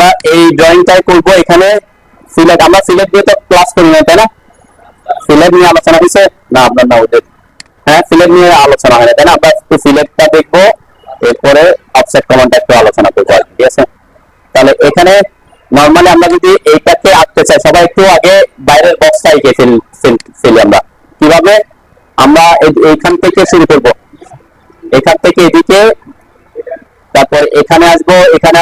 আমরা এই ড্রয়িংটাই করব। এখানে সিলেট, আমরা সিলেট দিয়ে তো ক্লাস করি না, তাই না? সিলেট নিয়ে আলোচনা হয়েছে না আপনার? না, ওদের হ্যাঁ সিলেট নিয়ে আলোচনা হয় না, তাই না? আমরা একটু সিলেটটা দেখবো, এরপরে অফসেট কমান্ডটা একটু আলোচনা করবো, ঠিক আছে? তাহলে এখানে নর্মালি আমরা যদি এইটাকে আঁকতে চাই, সবাই একটু আগে বাইরের বক্সটা এঁকে ফেলি। আমরা কিভাবে, আমরা এইখান থেকে শুরু করব, এখান থেকে এদিকে, তারপর এখানে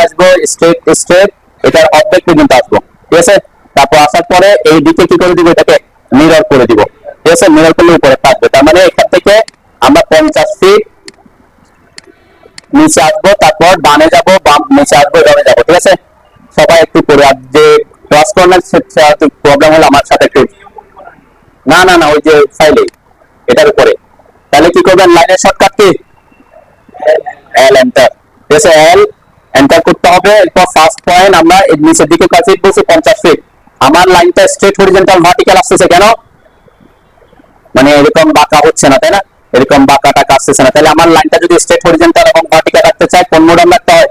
আসবো স্ট্রেট স্ট্রেট, এটার অর্ধেক পর্যন্ত আসবো, ঠিক আছে? তারপর আসার পরে এই দিকে কি করে দিব, এটাকে মিরর করে দিব, ঠিক আছে? মিরর করলে উপরে থাকবে, তার মানে এখান থেকে আমরা 50 ফিট নিচে আসবো, তারপর ডানে যাবো, বাম নিচে আসবো, ডানে যাবো, ঠিক আছে? সবাই একটু করে, আর যে ক্রস কর্নার প্রবলেম হলো আমার সাথে একটু, না না না, ওই যে ফাইলে এটার উপরে, তাহলে কি করবেন, লাইনের শর্টকাট কি এল এন্টার, ঠিক আছে? এল এন্টার করতে হবে। এরপর ফার্স্ট পয়েন্ট আমরা নিচের দিকে কাছে বলছি 50 ফিট। আমার লাইনটা স্ট্রেট হরিজন্টাল ভার্টিক্যাল আসতেছে কেন, মানে এরকম বাঁকা হচ্ছে না, তাই না? এরকম বাঁকা টাকা আসতেছে না, তাহলে আমার লাইনটা যদি স্ট্রেট হরিজন্টাল এবং ভার্টিক্যাল রাখতে চাই, কোন মোড অন রাখতে হয়?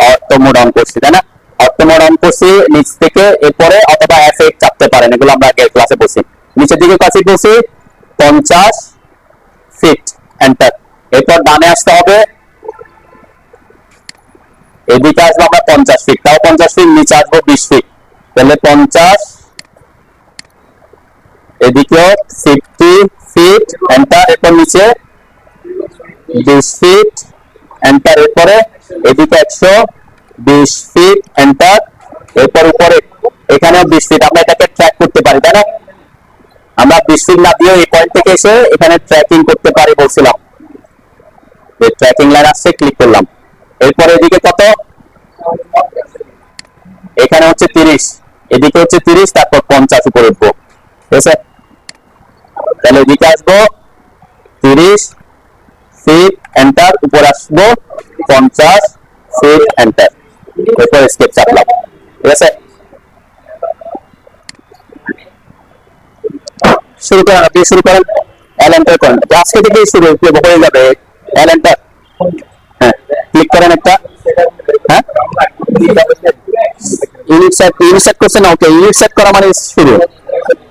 অর্থ মোড অন করছি, তাই না? অর্থ মোড অন করছি নিচ থেকে, এরপরে অথবা F8 চাপতে পারেন, এগুলো আমরা আগের ক্লাসে বলছি। নিচের দিকে কাছে বলছি 50 ফিট, এন্টার। এরপর ডানে আসতে হবে, এদিকে আসবো আমরা 50 ফিট, তাও 50 ফিট, নিচে আসবো 20 ফিট, তাহলে 50, এদিকেও 50 ফিট, এন্টার। এরপর নিচে 20 ফিট, এন্টার। এরপরে এদিকে 120 ফিট, এন্টার। এরপর উপরে এখানেও 20 ফিট, আমরা এটাকে ট্র্যাক করতে পারি, তাই না? আমরা 20 ফিট না দিয়ে এই পয়েন্ট থেকে এসে এখানে ট্র্যাকিং করতে পারি বলছিলাম, এই ট্র্যাকিং লাইন আসছে, ক্লিক করলাম। এরপরে এদিকে কত, এখানে হচ্ছে 30, এদিকে হচ্ছে 30, তারপর 50 উপরে উঠবো, ঠিক আছে? তাহলে এদিকে আসবো 30 ফিট, এন্টার। উপর আসবো 50 ফিট, এন্টার। এরপর স্কেপ চাপলাম, ঠিক আছে? শুরু করেন, আপনি শুরু করেন, এল এন্টার করেন, আজকে থেকেই শুরু হয়ে যাবে। এল এন্টার, হ্যাঁ ক্লিক করেন একটা, হ্যাঁ ইউনিট সেট করছেন, ওকে। ইউনিট সেট করা মানে শুরু,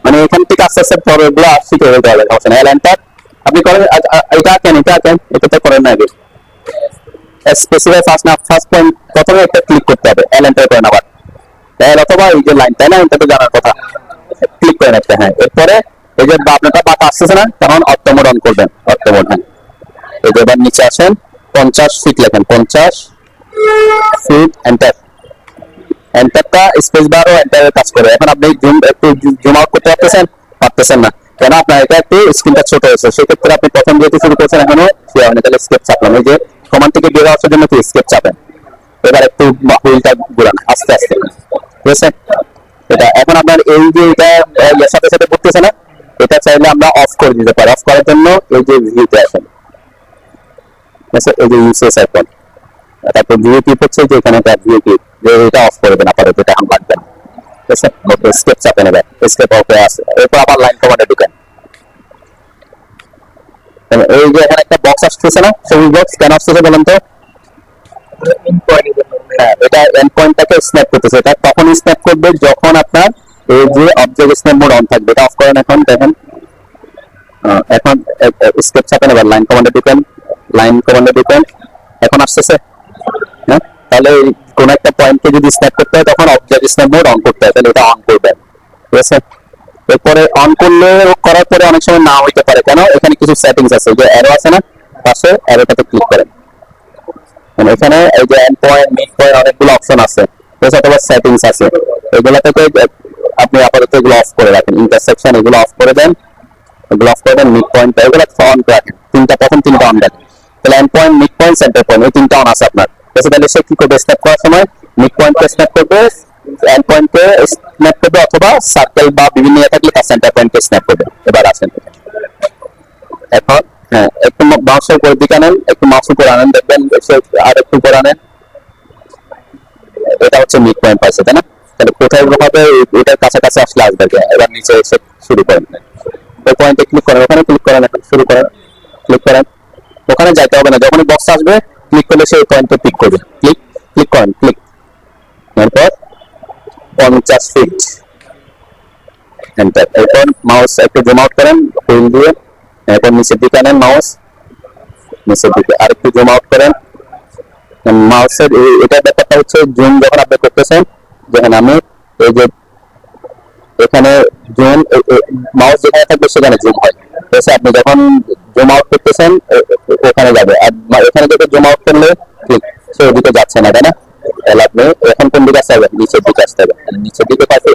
মানে এখান থেকে আস্তে আস্তে পরে গুলো শিখে হয়ে যাবে, এল এন্টার আপনি করেন। এটা কেন, এটা তো করেন না আগে, স্পেসিফাই ফার্স্ট না, ফার্স্ট পয়েন্ট প্রথমে একটা ক্লিক করতে হবে, এল এন্টার করেন আবার, এল অথবা এই যে লাইন, তাই না? এটা তো জানার কথা, ক্লিক করেন একটা, হ্যাঁ। এরপরে এই যে আপনারটা বাঁকা আসতেছে না, তখন অর্থ মোড অন করবেন, অর্থ মোড, হ্যাঁ। এই যে এবার নিচে আসেন, 50 ফিট লেখেন, 50 ফিট, এন্টার। এন্টারটা স্পেস বার ও এন্টারের কাজ করে। এখন আপনি একটু জুম আউট করতে পারতেছেন না কেন? আপনার এটা একটু স্ক্রিনটা ছোট হয়েছে, সেক্ষেত্রে আপনি প্রথম যেহেতু শুরু করছেন এখনো তাহলে স্কেপ চাপলাম, এই যে কমান্ড থেকে বের হওয়ার জন্য স্কেপ চাপেন। এবার একটু হুইলটা ঘুরান আস্তে আস্তে, ঠিক আছে? এটা এখন আপনার এই যে এটা এর সাথে সাথে ঘুরতেছে না, এটা চাইলে আমরা অফ করে দিতে পারি। অফ করার জন্য এই যে ভিউতে আসেন, এই যে ইউসেস আইকন, তারপর ভিউ কি হচ্ছে যে এখানে একটা ভিউ কি, যে এটা অফ করে দেন, আপাতত এটা আম লাগবে না, ঠিক আছে? ওকে, স্কেপ চাপেন, এবার স্কেপ অফে আছে। এরপর আবার লাইন কমান্ডে ঢুকেন, এই যে এখানে একটা বক্স আসতেছে না, সবুজ বক্স, কেন আসতেছে বলেন তো? হ্যাঁ, এটা এন্ড পয়েন্টটাকে স্ন্যাপ করতেছে। এটা তখন স্ন্যাপ করবে যখন আপনার এই যে অবজেক্ট স্ন্যাপ মোড অন থাকবে। এটা অফ করেন, এখন দেখেন, এখন স্কেপ চাপেন, এবার লাইন কমান্ডে ঢুকেন, লাইন কমান্ডে ঢুকেন, এখন আসতেছে, হ্যাঁ? তাহলে কোন একটা পয়েন্টকে যদি স্ন্যাপ করতে হয় তখন অবজেক্ট স্ন্যাপ মোড অন করতে হয়, তাহলে এটা অন করবেন, ঠিক আছে? এরপরে অন করলে, করার পরে অনেক সময় না হইতে পারে, কেন? এখানে কিছু সেটিংস আছে, যে অ্যারো আছে না পাশে, অ্যারোটাতে ক্লিক করেন, এখানে এই যে এন্ড পয়েন্ট, মিড পয়েন্ট, অনেকগুলো অপশন আছে, অথবা সেটিংস আছে, এগুলো থেকে আপনি আপাতত এগুলো অফ করে রাখেন। ইন্টারসেকশন এগুলো অফ করে দেন, এগুলো অফ করে দেন। মিড পয়েন্ট এগুলো অন রাখেন, প্রথম তিনটা অন রাখেন, তাহলে end point, mid point, centre point, এই তিনটা অন আছে আপনার। তাহলে সে কি করবে, স্ন্যাপ করার সময় মিড পয়েন্টকে স্ন্যাপ করবে, এন্ড পয়েন্টকে স্ন্যাপ করবে, অথবা সার্কেল বা বিভিন্ন ইয়ে থাকলে তার সেন্টার পয়েন্টকে স্ন্যাপ করবে। এবার আসেন, এখন হ্যাঁ একটু মাউসের উপর দিকে আনেন, একটু মাউস উপর আনেন, দেখবেন আর একটু উপর আনেন, এটা হচ্ছে মিড পয়েন্ট পাইছে, তাই না? তাহলে কোথায় হবে, এটার কাছাকাছি আসলে আসবে। এবার নিচে এসে শুরু করেন, ওই পয়েন্টে ক্লিক করেন, ওখানে ক্লিক করেন, এখন শুরু করেন, ক্লিক করেন, ওখানে যাইতে হবে না, যখনই বক্স আসবে ক্লিক করলে সেই পয়েন্টে ক্লিক করবে, ক্লিক করেন, ক্লিক, এরপর 50 ফিট এন্টার। এরপর মাউস একটু জুম আউট করেন হুইল দিয়ে, এরপর নিচের দিকে আনেন মাউস, নিচের দিকে আরেকটু জুম আউট করেন মাউসের। এটা ব্যাপারটা হচ্ছে জুম যখন আপনি করতেছেন, যখন আমি এই যে এখানে জুম, মাউস যেখানে থাকবে সেখানে জুম হয়, ঠিক আছে? আপনি যখন জুম আউট করতেছেন ওখানে যাবে, আর এখানে যখন জুম আউট করলে ঠিক সে ওদিকে যাচ্ছে না, তাই না? তাহলে আপনি এখন কোন দিকে আসতে হবে? নিচের দিকে আসতে হবে। নিচের দিকে পাশে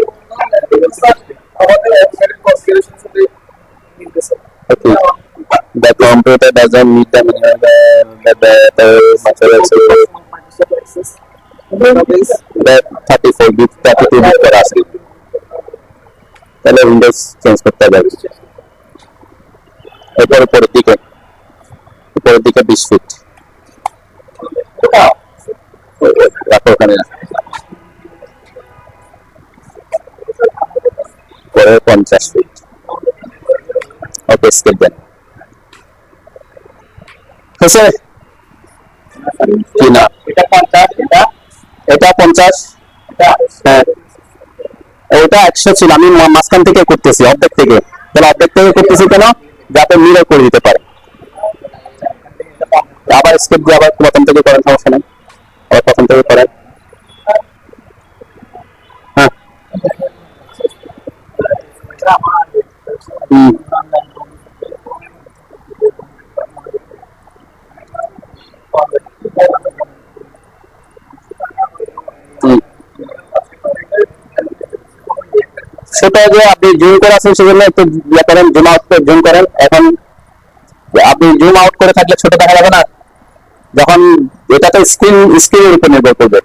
the computer doesn't meet the minimum the material that 34 bit 32 bit করে আসে, তাহলে উইন্ডোজ চেঞ্জ করতে হবে। এরপর উপরের দিকে 20 ফিট রাখো ওখানে, পরে 50 ফিট। ওকে, স্কেপ দেন। ঠিক আছে কি না? এটা 50, হ্যাঁ ওটা 100 ছিল, আমি মাঝখান থেকে করতেছি, অর্ধেক থেকে। তাহলে অর্ধেক থেকে করতেছি কেন? যাতে মিরর করে দিতে পারে। আবার স্কেপ দিয়ে আবার প্রথম থেকে করেন, সমস্যা নেই, আবার প্রথম থেকে করেন। হ্যাঁ সেটা যে আপনি জুম করে আছেন সেজন্য একটু ইয়ে করেন, জুম আউট করে জুম করেন। এখন আপনি জুম আউট করে থাকলে ছোট দেখা যাবে না, যখন এটা তো স্ক্রিনের উপর নির্ভর করবে।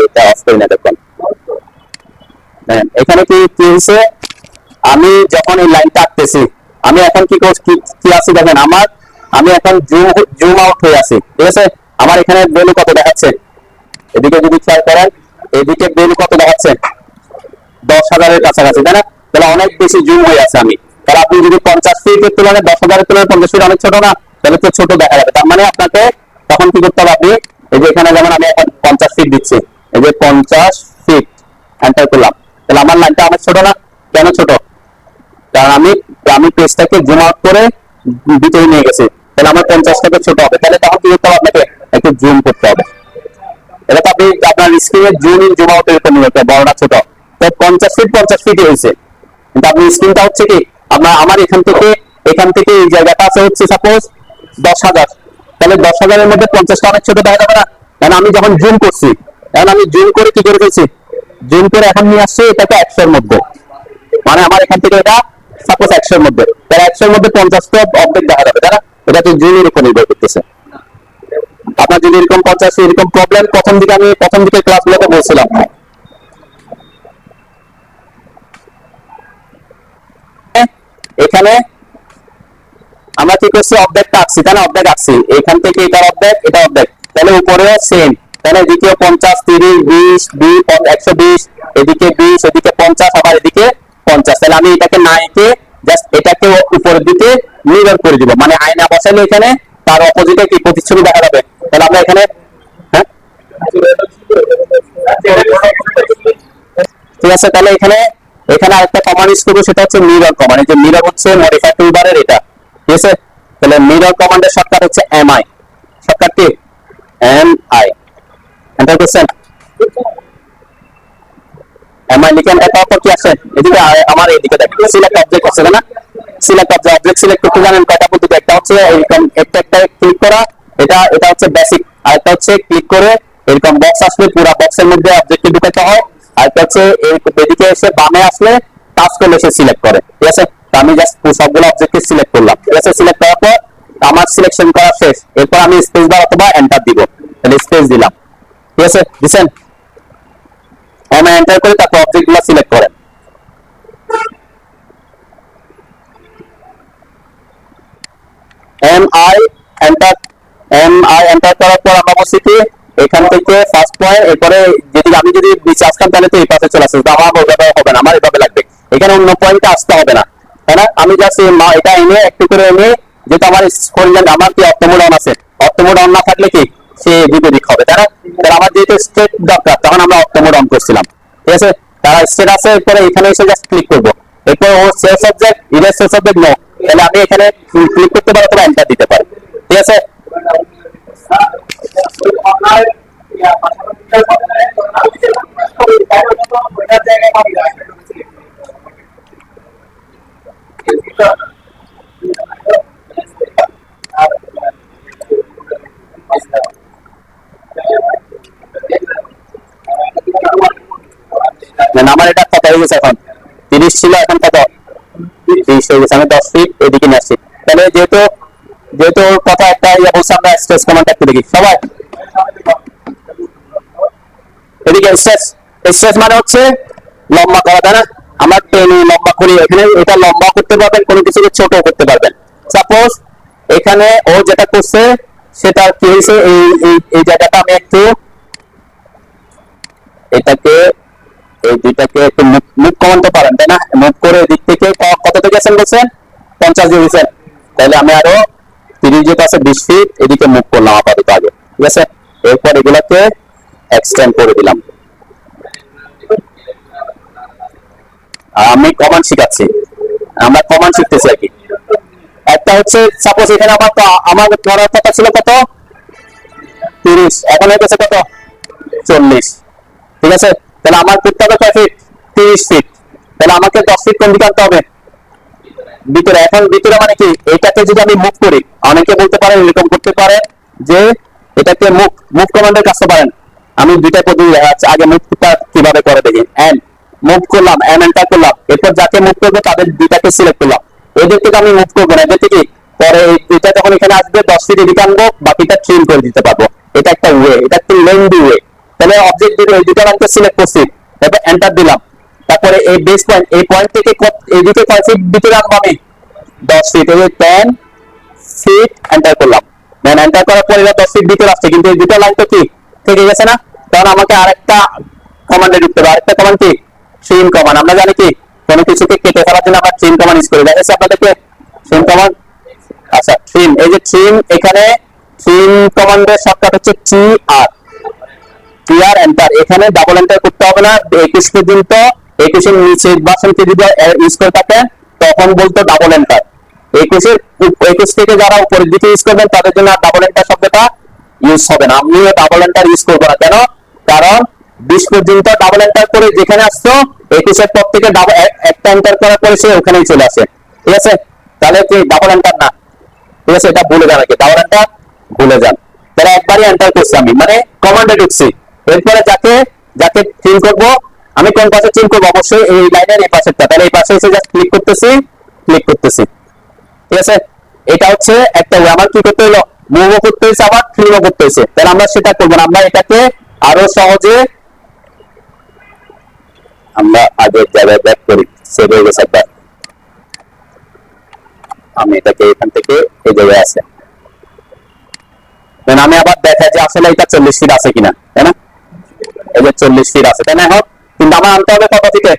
এটা অফ করি না, দেখুন এখানে কি কি হয়েছে, আমি যখন এই লাইনটা আঁকতেছি, আমি এখন কি কি আছি দেখেন, আমি এখন জুম আউট হয়ে আছি, ঠিক আছে? আমার এখানে ভ্যালু কত দেখাচ্ছে, এদিকে যদি খেয়াল করেন, এদিকে ভ্যালু কত দেখাচ্ছে, 10,000-এর কাছাকাছি, তাই না? তাহলে অনেক বেশি জুম হয়ে আছে আমি। তাহলে আপনি যদি 50 ফিটের তুলনায় 10,000-এর তুলনায় 50 ফিট অনেক ছোট না? তাহলে তো ছোট দেখা যাবে। তার মানে আপনাকে তখন কি করতে হবে, আপনি এই যে এখানে যেমন আমি এখন 50 ফিট দিচ্ছি, এই যে 50 ফিট এন্টার করলাম, তাহলে আমার লাইনটা অনেক ছোট না? কেন ছোট? কারণ আমি পেজটাকে জুম আউট করে ভিতরে নিয়ে গেছি, তাহলে আমার 50টাকে ছোট হবে। তাহলে তখন কি করতে হবে, আপনাকে একটু জুম করতে হবে। এটা তো আপনি আপনার স্ক্রিনের জুম ইন জুম আউটের উপর নির্ভর করে, বড়টা ছোট। তো 50 ফিটই হয়েছে, কিন্তু আপনি স্ক্রিনটা হচ্ছে কি আমার এখান থেকে এই জায়গাটা আছে হচ্ছে সাপোজ 10,000, তাহলে 10,000-এর মধ্যে 50টা অনেক ছোট দেখা যাবে না? কারণ আমি যখন জুম করছি, এখন আমি জুম করে কি করে ফেলছি, জুম করে এখন নিয়ে আসছি এটাকে 100-এর মধ্যে, মানে আমার এখান থেকে এটা সাপোজ 100-এর মধ্যে, তাহলে 100-এর মধ্যে 50টা অর্ধেক দেখা যাবে, তাই না? এটা তো জুমের উপর নির্ভর করতেছে। আপনার যদি এরকম 50 এরকম প্রবলেম, প্রথম দিকে ক্লাসগুলোতে বলছিলাম। এখানে আমরা কি করছি, অর্ধেকটা আঁকছি, তাই না? অর্ধেক আঁকছি, এখান থেকে এটা অর্ধেক, এটা অর্ধেক, তাহলে উপরেও সেম, তাহলে এদিকে 50, 30, 20, 120, এদিকে 20, এদিকে 50, আবার এদিকে 50। তাহলে আমি এটাকে না এঁকে জাস্ট এটাকে উপরের দিকে মিরর করে দিব, মানে আয়না বসাইলে এখানে তার অপোজিটে কি প্রতিচ্ছবি দেখা যাবে। তাহলে আমরা এখানে হ্যাঁ ঠিক আছে, তাহলে এখানে আরেকটা কমান্ড ইউজ করবো, সেটা হচ্ছে মিরর কমান্ড। এই যে মিরর হচ্ছে মডিফাই টুলবারের এটা, ঠিক আছে? তাহলে মিরর কমান্ডের শর্টকাট হচ্ছে MI, shortcut key MI, enter করছেন। এমআই লিখে এন্টার করার পর কি আসে, এদিকে আমার এদিকে দেখেন সিলেক্ট অবজেক্ট আছে না? সিলেক্ট অবজেক্ট সিলেক্ট করতে জানেন কয়টা পদ্ধতি? একটা হচ্ছে এরকম একটা ক্লিক করা, এটা হচ্ছে বেসিক। আরেকটা হচ্ছে ক্লিক করে এরকম বক্স আসলে পুরো বক্সের মধ্যে অবজেক্টকে ঢুকাতে হয়। আরেকটা হচ্ছে এদিকে এসে বামে আসলে টাচ করলে সে সিলেক্ট করে, ঠিক আছে? আমি জাস্ট সবগুলো অবজেক্টকে সিলেক্ট করলাম, ঠিক আছে? সিলেক্ট করার পর আমার সিলেকশন করা শেষ, এরপর আমি স্পেস বার অথবা এন্টার দিব, তাহলে স্পেস দিলাম, ঠিক আছে? দিছেন? আমি এন্টার করে তারপর অবজেক্টগুলো সিলেক্ট করেন। এমআই এন্টার করার পর আমরা বলছি কি এখান থেকে ফার্স্ট পয়েন্ট, এরপরে আমি যদি নিচে আসতাম তাহলে তো এই পাশে চলে আসছে, আমার ওইভাবে হবে না, আমার এভাবে লাগবে, এখানে অন্য পয়েন্টে আসতে হবে না, তাই না? আমি জাস্ট এটা এনে একটু করে এনে, যেহেতু আমার স্ক্রিন আমার কি অর্থ মোড অন আছে, অর্থ মোড অন না থাকলে কি সে বিপরীত হবে, তাই না? তাহলে আমার যেহেতু স্টেট দরকার তখন আমরা অক্টো মোড অন করছিলাম, ঠিক আছে? তারা স্টেট আছে, এরপরে এখানে এসে জাস্ট ক্লিক করবো, এরপর ও cell subject erase cell subject no, তাহলে আমি এখানে ক্লিক করতে পারি অথবা এন্টার দিতে পারি, ঠিক আছে? আমার এটা কত হয়ে গেছে এখন? 30 ছিল, এখন কত? 30 হয়ে গেছে। আমি 10 ফিট এদিকে নিয়ে আসছি। তাহলে যেহেতু যেহেতু ওর কথা একটা ইয়ে বলছে, আমরা স্ট্রেস কমান্ড একটু দেখি সবাই। এদিকে স্ট্রেস, স্ট্রেস মানে হচ্ছে লম্বা করা, তাই না? আমরা টেনে লম্বা করি, এখানে এটা লম্বা করতে পারবেন, কোনো কিছুকে ছোট করতে পারবেন। সাপোজ এখানে ও যেটা করছে সেটা কি হয়েছে, এই জায়গাটা আমি একটু এটাকে এই দুইটাকে একটু মুভ কমাতে পারেন, তাই না? মুভ করে এদিক থেকে কত থেকে গেছেন বলছেন? 50 দিয়েছেন। তাহলে আমি আরো 30 যেটা আছে 20 ফিট এদিকে মুভ করলাম আপাতত আগে, ঠিক আছে? এরপর এগুলাকে এক্সটেন্ড করে দিলাম। আমি কমান্ড শিখাচ্ছি, আমরা কমান্ড শিখতেছি আর কি। একটা হচ্ছে সাপোজ এখানে আমার ধরার কথা ছিল কত? 30, এখন হয়ে গেছে কত? 40, ঠিক আছে? তাহলে আমার করতে হবে কয় ফিট? 30 ফিট। তাহলে আমাকে 10 ফিট কোন দিকে আনতে হবে? ভিতরে। এখন ভিতরে মানে কি, এটাকে যদি আমি মুভ করি, অনেকে বলতে পারে এরকম করতে পারে যে এটাকে মুভ মুভ কমান্ডের কাজটা পারেন। আমি দুইটা পদ্ধতি দেখাচ্ছি, আগে মুভটা কিভাবে করে দেখি। এন্ড মুভ করলাম, এন্টার করলাম, এরপর যাকে মুভ করবো তাদের দুইটাকে সিলেক্ট করলাম। এদের থেকে আমি মুভ করবো না, এদের থেকে পরে এটা যখন এখানে আসবে 10 ফিট এদিকে আনবো, বাকিটা ট্রিম করে দিতে পারবো। এটা একটা ওয়ে, এটা একটা লেন্দি ওয়ে। তাহলে অবজেক্ট এই দুটো লাইনকে সিলেক্ট করছি, তারপর এন্টার দিলাম। তারপরে এই বেস পয়েন্ট, এই পয়েন্ট থেকে এদিকে কয় ফিট ভিতরে আনবো আমি? 10 ফিট। এই 10 ফিট এন্টার করলাম। দেন এন্টার করার পরে 10 ফিট ভিতরে আসছে, কিন্তু এই দুটো লাইন তো কি থেকে গেছে না? তখন আমাকে আরেকটা কমান্ডে ঢুকতে হবে। আরেকটা কমান্ড কি? Trim command. আমরা জানি কি কোনো কিছুকে কেটে ফেলার জন্য আমরা ট্রিম কমান্ড ইউজ করি, দেখাচ্ছি আপনাদেরকে ট্রিম কমান্ড। আচ্ছা ট্রিম, এই যে ট্রিম, এখানে ট্রিম কমান্ডের শর্টকাট হচ্ছে টি আর এন্টার। এখানে ডাবল এন্টার করতে হবে না। 21 পর্যন্ত, 21 এর নিচে ভার্সনকে যদি ইউজ করে থাকেন তখন বলতো ডাবল এন্টার। 21 থেকে যারা উপরের দিকে ইউজ করবেন তাদের জন্য ডাবল এন্টার শব্দটা ইউজ হবে না। আমিও ডাবল এন্টার ইউজ করবো না, কেন? কারণ 20 পর্যন্ত ডাবল এন্টার করে যেখানে আসতো, 21 এর পর থেকে একটা এন্টার করার পরে সে ওখানেই চলে আসে, ঠিক আছে? তাহলে কি ডাবল এন্টার না, ঠিক আছে? এটা ভুলে যান, ডাবল এন্টার ভুলে যান। তাহলে একবারই এন্টার করছি আমি, মানে কমান্ডে ঢুকছি। এরপরে যাকে যাকে চিন করব, আমি কোন পাশে চিন করবো? অবশ্যই এই লাইনের এই পাশেরটা। তাহলে এই পাশে এসে জাস্ট ক্লিক করতেছি, ঠিক আছে? এটা হচ্ছে একটা ওয়ে। আমার কি করতে হলো? মুভও করতে হয়েছে, আবার ক্লিনও করতে হয়েছে। তাহলে আমরা সেটা করবো না, আমরা এটাকে আরো সহজে আমরা আগের জায়গায় ব্যাক করি। সেভ হয়ে গেছে একবার। আমি এটাকে এখান থেকে এই জায়গায় আছে, আমি আবার দেখা যে আসলে এটা 40 ফিট আছে কিনা, তাই না? এই যে 40 ফিট আছে, তাই না? এখন কিন্তু আমার আনতে হবে কত থেকে?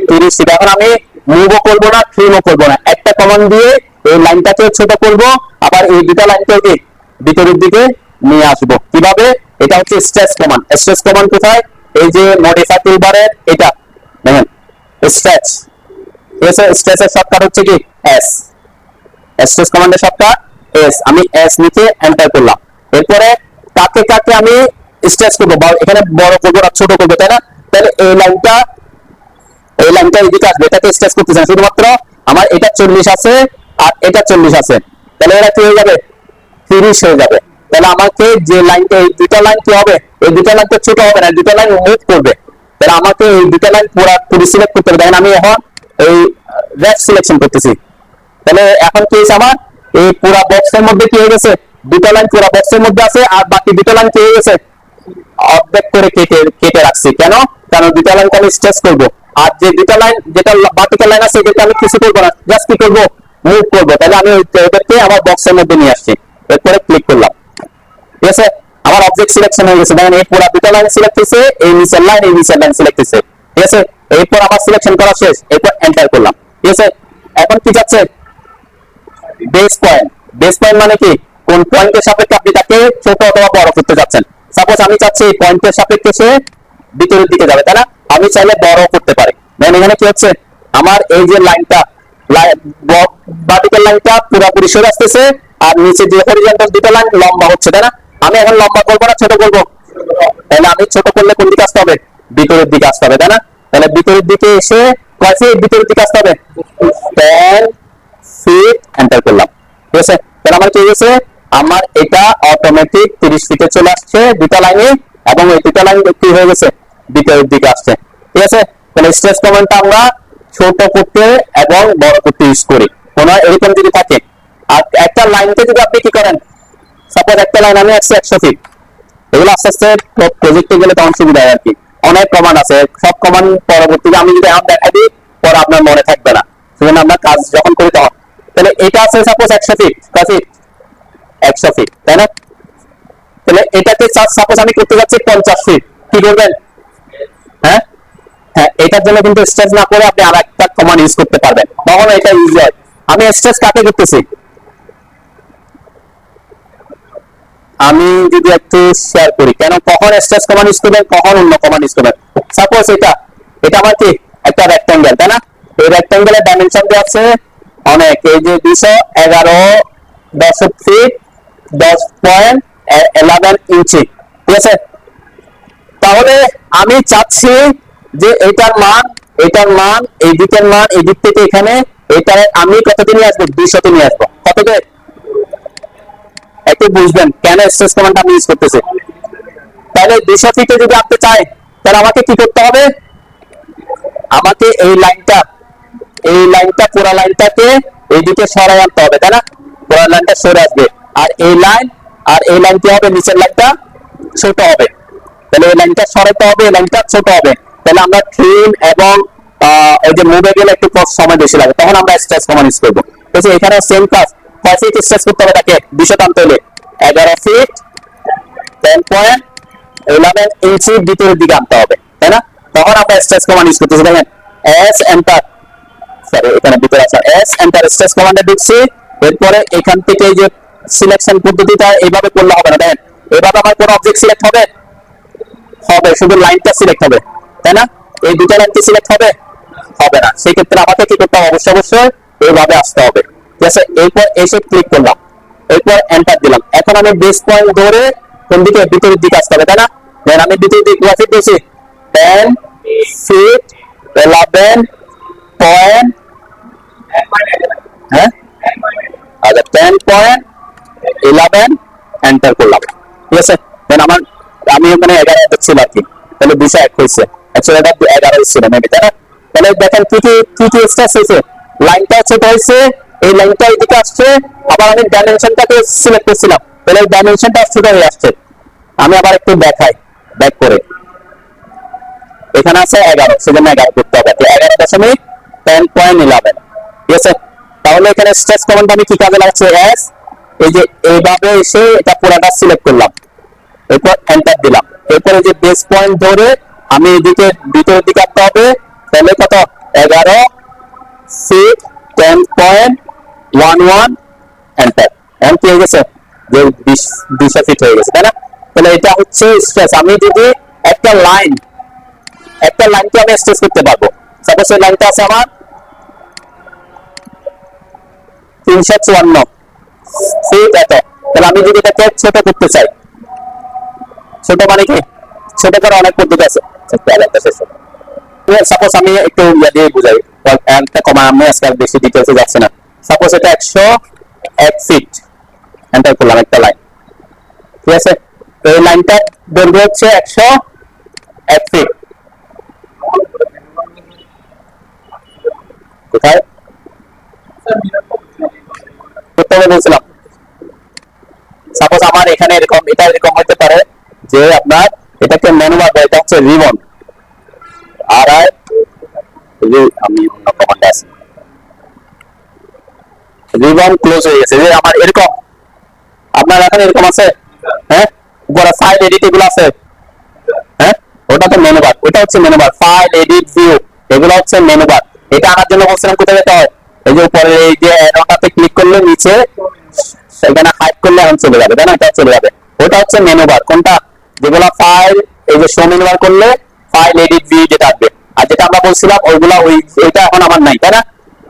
30 ফিট। এখন আমি মুভও করবো না, ট্রিমও করবো না, একটা কমান্ড দিয়ে এই লাইনটাকে ছোট করব, আবার এই দুটা লাইনকে ভিতরের দিকে নিয়ে আসবো। কিভাবে? এটা হচ্ছে স্ট্রেচ কমান্ড। স্ট্রেচ কমান্ড কোথায়? এই যে মডিফাই টুলবারের এটা দেখেন, স্ট্রেচ। স্ট্রেচের শর্টকাট হচ্ছে কি? এস। স্ট্রেচ কমান্ডের শর্টকাট এস। আমি এস নিচে এন্টার করলাম। এরপরে কাকে কাকে আমি স্ট্রেচ করবো, এখানে বড় করবো না ছোট করবো, তাই না? তাহলে এই লাইনটা এদিকে আসবে, এটাকে স্ট্রেচ করতেছেন শুধুমাত্র। আমার এটা 40 আছে আর এটা 40 আছে, তাহলে এরা কি হয়ে যাবে? 30 হয়ে যাবে। তাহলে আমাকে যে লাইনটা, এই দুটা লাইন কি হবে? এই দুটা লাইন তো ছোট হবে না, দুটা লাইন মুভ করবে। তাহলে আমাকে এই দুটা লাইন পুরো সিলেক্ট করতে হবে। দেখেন আমি এখন এই রেড সিলেকশন করতেছি। তাহলে এখন কি হয়েছে? আমার এই পুরা বক্সের মধ্যে কি হয়ে গেছে? দুটা লাইন পুরা বক্সের মধ্যে আছে, আর বাকি দুটা লাইন কি হয়ে গেছে? অর্ধেক করে কেটে রাখছি। কেন? কারণ দুটা লাইনকে আমি স্ট্রেচ করবো। আর যে দুটা লাইন, যেটা ভার্টিক্যাল লাইন আছে, যেটা আমি কিছু করবো না, জাস্ট কি করবো? মুভ করবো। তাহলে আমি ওদেরকে আমার বক্সের মধ্যে নিয়ে আসছি। এরপরে ক্লিক করলাম, ঠিক আছে? আমার অবজেক্ট সিলেকশন হয়ে গেছে। দেখেন এই পুরো দুটা লাইন সিলেক্ট হয়েছে, এই নিচের লাইন, এই নিচের লাইন সিলেক্ট হয়েছে, ঠিক আছে? এরপর আমার সিলেকশন করা শেষ, এরপর এন্টার করলাম, ঠিক আছে? এখন কি যাচ্ছে? Base point. বেস পয়েন্ট মানে কি? কোন পয়েন্টের সাপেক্ষে আপনি তাকে ছোট অথবা বড় করতে যাচ্ছেন। সাপোজ আমি চাচ্ছি এই পয়েন্টের সাপেক্ষে সে ভিতরের দিকে যাবে, তাই না? আমি চাইলে বড় করতে পারি। দেখেন এখানে কি হচ্ছে, আমার এই যে লাইনটা ভার্টিক্যাল লাইনটা পুরোপুরি সরে আসতেছে, আর নিচে যে হরিজন্টাল দুটো লাইন লম্বা হচ্ছে, তাই না? আমি এখন লম্বা করবো না ছোট করবো? তাহলে আমি ছোট করলে কোন দিকে আসতে হবে? ভিতরের দিকে আসতে হবে, তাই না? তাহলে ভিতরের দিকে এসে কয় ফিট ভিতরের দিকে আসতে হবে? 10 ফিট এন্টার করলাম, ঠিক আছে? তাহলে আমার কি হয়েছে, আমার এটা অটোমেটিক 30 ফিটে চলে আসছে দুটা লাইনে, এবং এই দুটা লাইন কি হয়ে গেছে, ভিতরের দিকে আসছে, ঠিক আছে? তাহলে স্ট্রেস কমান্ডটা আমরা ছোট করতে এবং বড় করতে ইউজ করি। কোনো এরকম যদি থাকে, আর একটা লাইনকে যদি আপনি কি করেন, সাপোজ একটা লাইন আমি 100 ফিট, এগুলো আস্তে আস্তে প্রজেক্টে গেলে তখন সুবিধা হয় আর কি। অনেক কমান্ড আছে, সব কমান্ড পরবর্তীতে আমি যদি এখন দেখাই দিই পরে আপনার মনে থাকবে না, সেজন্য আমরা কাজ যখন করি তখন। তাহলে এটা আছে সাপোজ 100 ফিট, কয় ফিট? 100 ফিট, তাই না? তাহলে এটাকে সাপোজ আমি করতে যাচ্ছি 50 ফিট, কি করবেন? হ্যাঁ হ্যাঁ, এটার জন্য কিন্তু স্ট্রেস না করে আপনি আরেকটা কমান্ড ইউজ করতে পারবেন, তখন এটা ইউজ হয়। আমি স্ট্রেস কাকে করতেছি, আমি যদি একটু শেয়ার করি কেন কখন স্ট্রেস কমান্ড ইউজ করবেন, কখন অন্য কমান্ড ইউজ করবেন। সাপোজ এটা এটা আমার কি একটা রেক্ট্যাঙ্গেল, তাই না? এই রেক্ট্যাঙ্গেলের ডাইমেনশন দেওয়া আছে অনেক, এই যে 211 ফিট 10.11 ইঞ্চি, ঠিক আছে? তাহলে আমি চাচ্ছি যে এটার মান এই দিকের মান এই দিক থেকে এখানে, এটা আমি কততে নিয়ে আসবো? 200 নিয়ে আসবো। কততে? একটু বুঝবেন কেন স্ট্রেস কমান্ডটা আমি ইউজ করতেছি। তাহলে 200 ফিটে যদি আপনি চাই, তাহলে আমাকে কি করতে হবে, আমাকে এই লাইনটা পুরো লাইনটাকে এইদিকে সরাই আনতে হবে, তাই না? পুরো লাইনটা সরে আসবে, আর এই লাইন কি হবে, নিচের লাইনটা ছোট হবে। তাহলে এই লাইনটা সরাতে হবে, এই লাইনটা ছোট হবে। তাহলে আমরা ট্রিম এবং এই যে মুভে গেলে একটু সময় বেশি লাগে, তখন আমরা স্ট্রেস কমান্ড ইউজ করবো। ঠিক আছে, এখানে সেম কাজ, কয় ফিট স্ট্রেস করতে হবে তাকে? 200 টানতে হলে 11 ফিট 10.11 ইঞ্চি ভিতরের দিকে আনতে হবে, তাই না? তখন আমরা স্ট্রেস কমান্ড ইউজ করতেছি। দেখেন এস এন্টার, সরি এখানে ভিতরে আছে এস এন্টার, স্ট্রেস কমান্ডে দিচ্ছি। এরপরে এখান থেকে এই যে সিলেকশন পদ্ধতিটা এইভাবে করলে হবে না, দেখেন এইভাবে আমার কোন অবজেক্ট সিলেক্ট হবে, শুধু লাইনটা সিলেক্ট হবে, তাই না? এই দুটো লাইন কি সিলেক্ট হবে? হবে না। সেই ক্ষেত্রে আমাকে কি করতে হবে, অবশ্যই এইভাবে আসতে হবে, ঠিক আছে? এরপর এসে ক্লিক করলাম, এরপর এন্টার দিলাম। এখন আমি বেস পয়েন্ট ধরে কোন দিকে, ভিতরের দিকে আসতে হবে, তাই না? দেন আমি ভিতরের দিকে কত ফিট দিয়েছি? 10 ফিট 11 পয়েন্ট, হ্যাঁ আচ্ছা 10.11 এন্টার করলাম, ঠিক আছে? দেন আমি ওখানে 11 দেখছি আর কি, তাহলে 201 হয়েছে, অ্যাকচুয়ালি এটা 11 ছিল মেবি, তাই না? তাহলে দেখেন কি স্ট্রেস হয়েছে, লাইনটা ছোট হয়েছে, এই লাইনটা এদিকে আসছে, আবার আমি ডাইমেনশনটাকে সিলেক্ট করছিলাম, তাহলে এই ডাইমেনশনটা ছোট হয়ে আসছে। আমি আবার একটু দেখাই, ব্যাক করে এখানে আছে 11, সেজন্য 11 করতে হবে, 11.10.11, ঠিক আছে? তাহলে এখানে স্ট্রেস কমান্ড আমি কি কাজে লাগছে, এস এই যে এইভাবে এসে এটা পুরোটা সিলেক্ট করলাম, এরপর এন্টার দিলাম। এরপরে যে বেস পয়েন্ট ধরে আমি এদিকে ভিতরের দিকে আসতে হবে, তাহলে কত 11 ফিট 10.11 এন্টার। এখন কি হয়ে গেছে, যে 200 ফিট হয়ে গেছে, তাই না? তাহলে এটা হচ্ছে স্ট্রেস। আমি যদি একটা লাইনকে আমি স্ট্রেস করতে পারবো, সাপোজ এই লাইনটা আছে আমার 354 ফিট এত, তাহলে আমি যদি এটাকে ছোট করতে চাই, ছোট মানে কি, ছোট করার অনেক পদ্ধতি আছে। সাপোজ আমি একটু দিয়ে বুঝাই, একটা কমা, আমি আজকে বেশি ডিটেলসে যাচ্ছে না। সাপোজ এটা 101 ফিট এন্টার করলাম, একটা লাইন, ঠিক আছে? এই লাইনটার দৈর্ঘ্য হচ্ছে 101 ফিট। কোথায় বলছিলাম, সাপোজ আমার এখানে এরকম, এটা এরকম হতে পারে যে আপনার এটাকে ম্যানুয়াল, এটা হচ্ছে রিবন, আর আমি অন্য কমান্ডে আছি, রিবন ক্লোজ হয়ে গেছে, যে আমার এরকম, আপনার এখন এরকম আছে, হ্যাঁ? উপরে ফাইল এডিট এগুলো আছে, হ্যাঁ? ওটা তো মেনু বার, ওটা হচ্ছে menu bar, file edit view এগুলো হচ্ছে মেনু বার। এটা আনার জন্য বলছিলাম কোথায় যেতে হয়, এই যে উপরে এই যে অ্যারোটাতে ক্লিক করলে নিচে এখানে হাইড করলে এখন চলে যাবে, তাই না? এটা চলে যাবে। ওটা হচ্ছে মেনু বার। কোনটা? যেগুলো ফাইল, এই যে শো মেনু বার করলে ফাইল এডিট ভি যেটা আসবে। আর যেটা আমরা বলছিলাম ওইগুলা এটা এখন আমার নাই, তাই না?